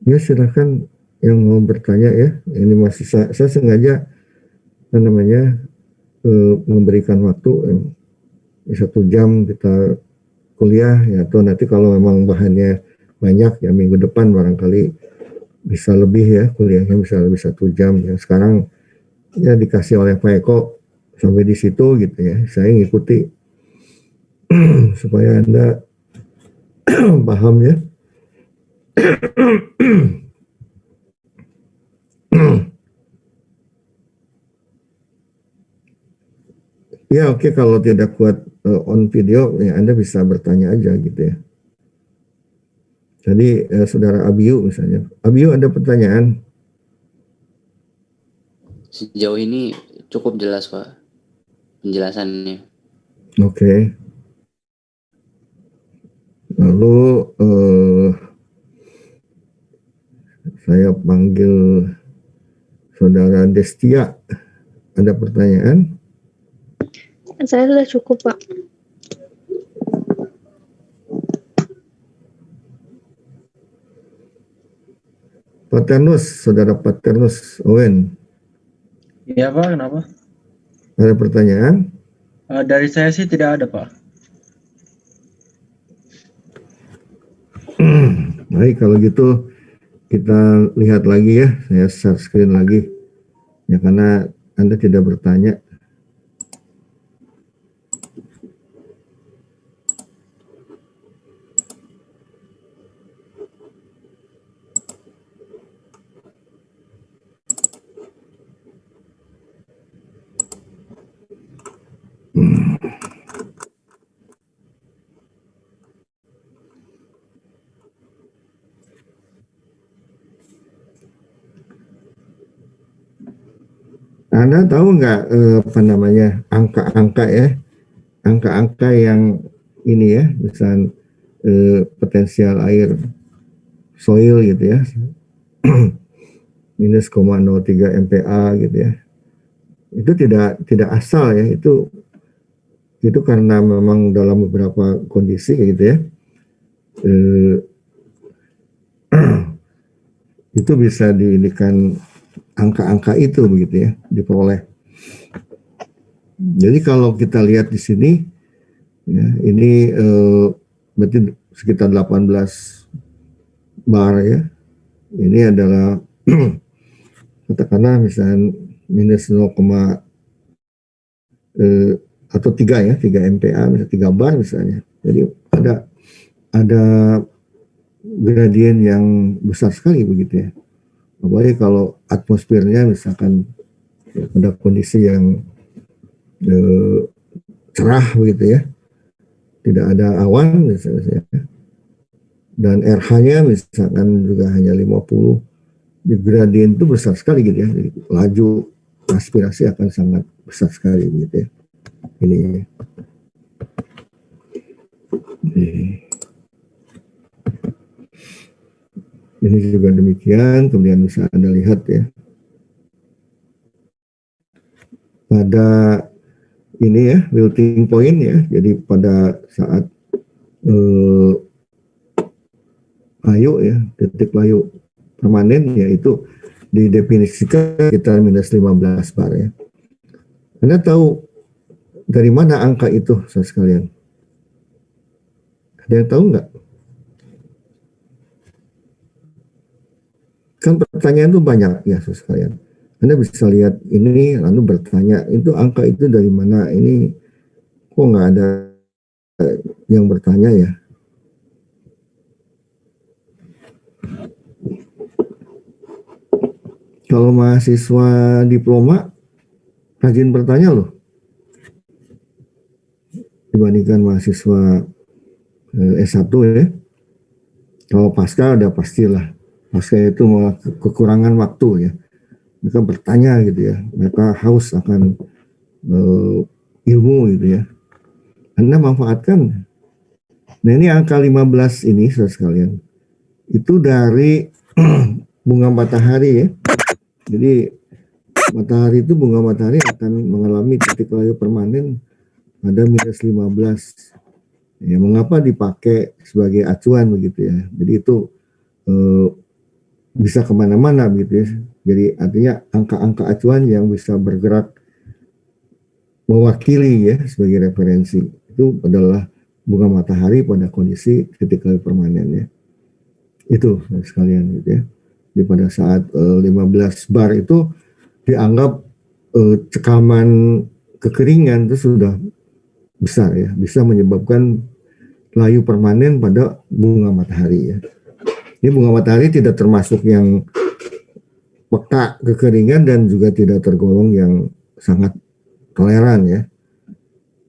Ya silahkan yang mau bertanya ya. Ini masih saya sengaja namanya memberikan waktu 1 jam kita kuliah ya. Atau nanti kalau memang bahannya banyak ya minggu depan barangkali bisa lebih ya kuliahnya bisa lebih 1 jam ya. Sekarang ya dikasih oleh Pak Eko sampai di situ gitu ya. Saya ngikuti supaya Anda paham ya. Ya oke, kalau tidak kuat on video ya Anda bisa bertanya aja gitu ya. Jadi Saudara Abiu misalnya. Abiu ada pertanyaan? Sejauh ini cukup jelas, Pak, penjelasannya. Oke. Lalu saya panggil Saudara Destia. Ada pertanyaan? Saya sudah cukup, Pak. Paternus, Saudara Paternus Owen. Iya Pak, kenapa? Ada pertanyaan? Dari saya sih tidak ada Pak. Baik, kalau gitu kita lihat lagi ya. Saya share screen lagi. Ya karena Anda tidak bertanya. Anda tahu nggak apa namanya angka-angka ya, angka-angka yang ini ya, misal potensial air soil gitu ya, minus 0,03 MPa gitu ya, itu tidak asal ya, itu karena memang dalam beberapa kondisi gitu ya, itu bisa diindikan angka-angka itu begitu ya, diperoleh. Jadi kalau kita lihat di sini ya, ini berarti sekitar 18 bar ya. Ini adalah katakanlah misalnya minus 0, atau 3 ya, 3 MPa, misalnya 3 bar misalnya. Jadi ada gradien yang besar sekali begitu ya. Apalagi kalau atmosfernya misalkan ya, pada kondisi yang cerah begitu ya, tidak ada awan misalnya, dan RH-nya misalkan juga hanya 50, di gradien itu besar sekali gitu ya. Jadi laju aspirasi akan sangat besar sekali gitu ya. Ini juga demikian, kemudian bisa Anda lihat ya. Pada ini ya, wilting point ya. Jadi pada saat layu ya, titik layu permanen yaitu didefinisikan sekitar minus 15 bar ya. Anda tahu dari mana angka itu, saudara sekalian? Ada yang tahu nggak? Kan pertanyaan itu banyak ya, saudara sekalian. Anda bisa lihat ini lalu bertanya, itu angka itu dari mana? Ini kok nggak ada yang bertanya ya? Kalau mahasiswa diploma rajin bertanya loh, dibandingkan mahasiswa S1 ya. Kalau pasca udah pastilah, pasca itu malah kekurangan waktu ya. Mereka bertanya gitu ya, mereka haus akan ilmu gitu ya. Anda manfaatkan. Nah ini angka 15 ini saudara sekalian, itu dari bunga matahari ya. Jadi matahari itu, bunga matahari akan mengalami titik layu permanen pada minus 15. Ya, mengapa dipakai sebagai acuan begitu ya? Jadi itu bisa kemana-mana begitu ya. Jadi artinya angka-angka acuan yang bisa bergerak mewakili ya sebagai referensi itu adalah bunga matahari pada kondisi titik layu permanen ya. Itu sekalian gitu ya. Jadi pada saat 15 bar itu dianggap cekaman kekeringan itu sudah besar ya, bisa menyebabkan layu permanen pada bunga matahari ya. Ini bunga matahari tidak termasuk yang peka kekeringan dan juga tidak tergolong yang sangat toleran ya.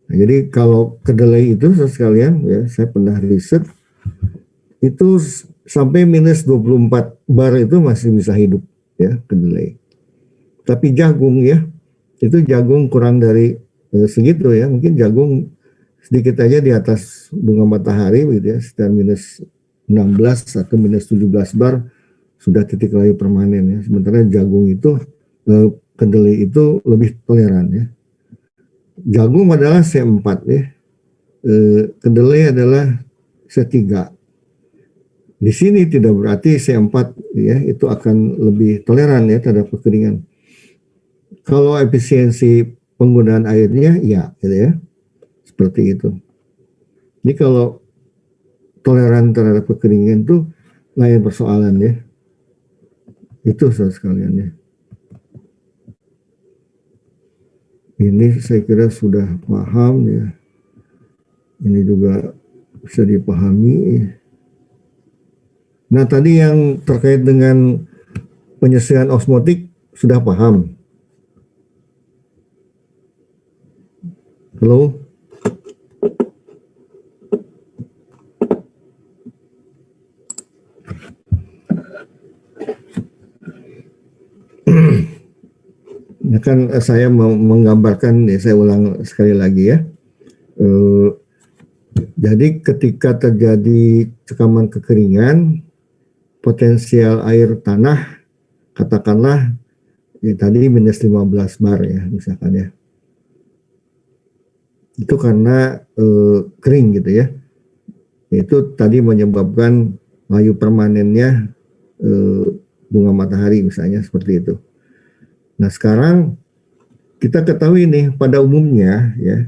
Nah, jadi kalau kedelai itu sekalian ya, saya pernah riset itu sampai minus 24 bar itu masih bisa hidup ya kedelai. Tapi jagung ya, itu jagung kurang dari segitu ya, mungkin jagung sedikit aja di atas bunga matahari gitu ya, sekitar minus 16 atau minus 17 bar sudah titik layu permanen ya. Sementara jagung itu, kedelai itu lebih toleran ya. Jagung adalah C4 ya, kedelai adalah C3. Di sini tidak berarti C4 ya itu akan lebih toleran ya terhadap kekeringan. Kalau efisiensi penggunaan airnya ya gitu ya. Seperti itu. Ini kalau toleran terhadap kekeringan itu lain persoalan ya. Itu saudara sekalian ya. Ini saya kira sudah paham ya. Ini juga bisa dipahami ya. Nah tadi yang terkait dengan penyesuaian osmotik sudah paham. Halo? Nah kan saya mau menggambarkan, ya saya ulang sekali lagi ya. Jadi ketika terjadi cekaman kekeringan, potensial air tanah katakanlah ya tadi minus 15 bar ya misalkan ya. Itu karena kering gitu ya. Itu tadi menyebabkan layu permanennya bunga matahari misalnya seperti itu. Nah sekarang kita ketahui nih pada umumnya ya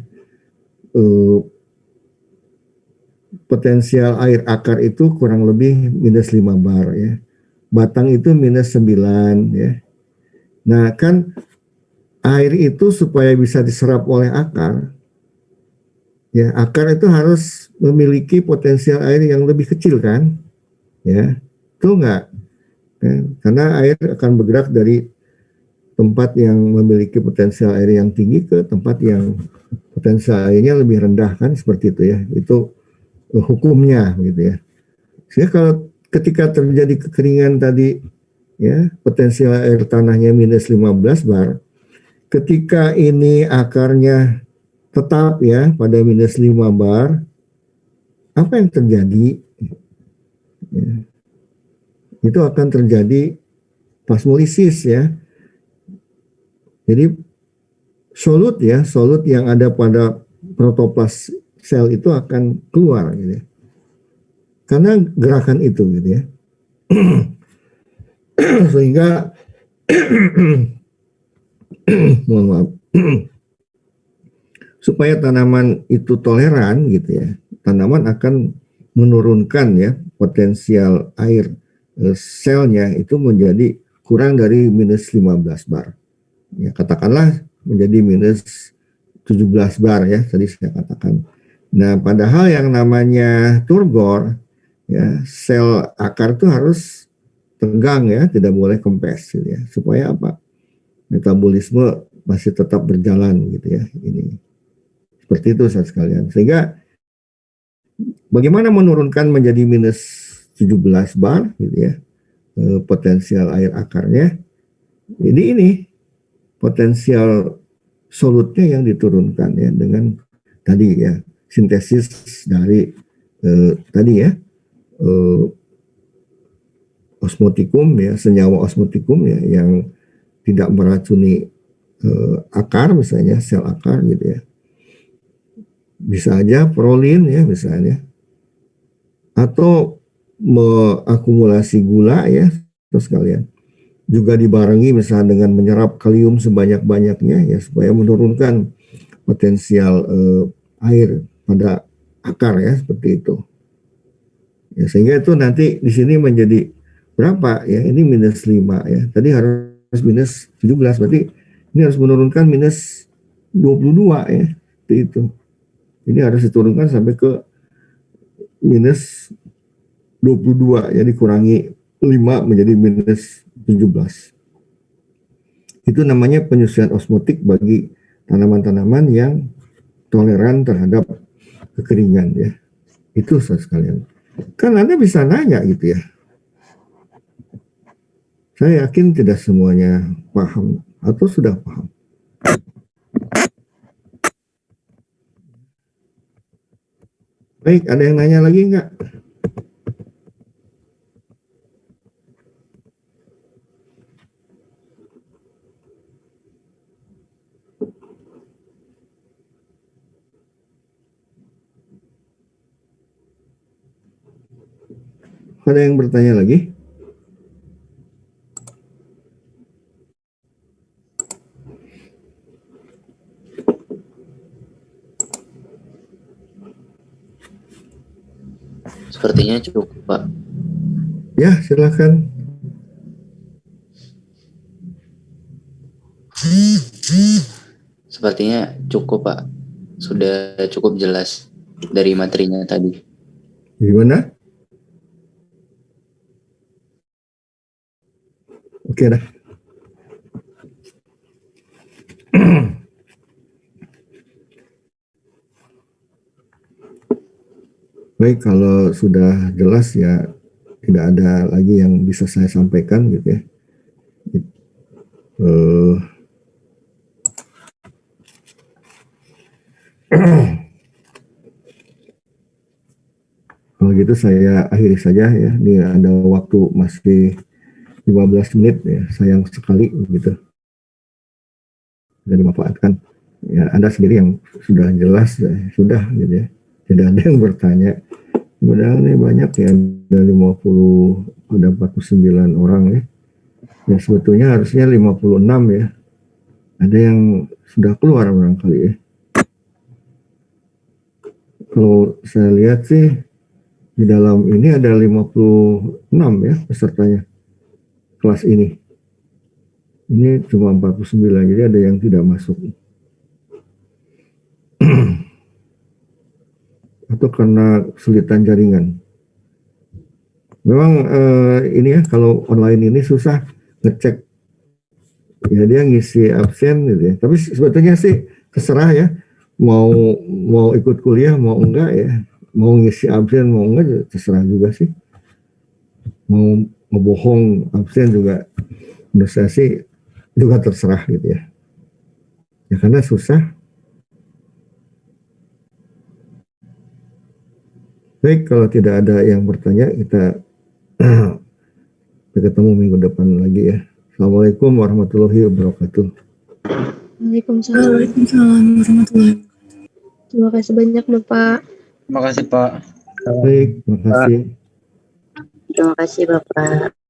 potensial air akar itu kurang lebih minus 5 bar ya. Batang itu minus 9 ya. Nah kan air itu supaya bisa diserap oleh akar, ya akar itu harus memiliki potensial air yang lebih kecil kan, ya, itu enggak, ya, karena air akan bergerak dari tempat yang memiliki potensial air yang tinggi ke tempat yang potensial airnya lebih rendah kan, seperti itu ya, itu hukumnya gitu ya. Sehingga kalau ketika terjadi kekeringan tadi, ya potensial air tanahnya minus 15 bar. Ketika ini akarnya tetap ya pada minus 5 bar, apa yang terjadi? Ya, itu akan terjadi plasmolisis ya. Jadi solut yang ada pada protoplas sel itu akan keluar gitu ya. Karena gerakan itu gitu ya. Sehingga mohon maaf, supaya tanaman itu toleran gitu ya, tanaman akan menurunkan ya potensial air selnya itu menjadi kurang dari minus 15 bar. Ya, katakanlah menjadi minus 17 bar ya, tadi saya katakan. Nah, padahal yang namanya turgor ya, sel akar itu harus tegang ya, tidak boleh kempes gitu ya. Supaya apa? Metabolisme masih tetap berjalan gitu ya. Ini seperti itu saudara sekalian. Sehingga bagaimana menurunkan menjadi minus 17 bar gitu ya, potensial air akarnya. Ini potensial solutnya yang diturunkan ya dengan tadi ya sintesis dari tadi ya osmotikum ya, senyawa osmotikum ya yang tidak meracuni akar misalnya, sel akar gitu ya. Bisa aja prolin ya misalnya. Atau mengakumulasi gula ya, terus kalian. Juga dibarengi misalnya dengan menyerap kalium sebanyak-banyaknya ya supaya menurunkan potensial air pada akar ya, seperti itu. Ya, sehingga itu nanti di sini menjadi berapa ya? Ini minus 5 ya. Tadi harus minus 17, berarti ini harus menurunkan minus 22 ya, itu. Ini harus diturunkan sampai ke minus 22 ya, dikurangi 5 menjadi minus 17. Itu namanya penyesuaian osmotik bagi tanaman-tanaman yang toleran terhadap kekeringan ya. Itu sekalian. Kan Anda bisa nanya gitu ya. Saya yakin tidak semuanya paham atau sudah paham. Baik, ada yang nanya lagi enggak? Ada yang bertanya lagi? Sepertinya cukup, Pak. Ya, silakan. Sepertinya cukup, Pak. Sudah cukup jelas dari materinya tadi. Gimana? Oke dah. Baik, kalau sudah jelas ya tidak ada lagi yang bisa saya sampaikan gitu ya. Kalau gitu saya akhiri saja ya. Ini ada waktu masih 15 menit ya, sayang sekali gitu. Sudah dimanfaatkan. Ya, Anda sendiri yang sudah jelas ya, sudah gitu ya. Tidak ada yang bertanya. Padahal ini banyak ya, ada 50, ada 49 orang ya. Ya sebetulnya harusnya 56 ya. Ada yang sudah keluar barangkali ya. Kalau saya lihat sih di dalam ini ada 56 ya pesertanya kelas ini. Ini cuma 49, jadi ada yang tidak masuk. Atau karena kesulitan jaringan. Memang ini ya, kalau online ini susah ngecek. Ya dia ngisi absen gitu ya. Tapi sebetulnya sih terserah ya. Mau ikut kuliah mau enggak ya. Mau ngisi absen mau enggak terserah juga sih. Mau ngebohong absen juga menurut saya sih juga terserah gitu ya. Ya karena susah. Baik, kalau tidak ada yang bertanya kita ketemu minggu depan lagi ya. Assalamualaikum warahmatullahi wabarakatuh. Waalaikumsalam. Waalaikumsalam warahmatullahi wabarakatuh. Terima kasih banyak Bapak. Terima kasih Pak. Baik, terima kasih. Terima kasih Bapak.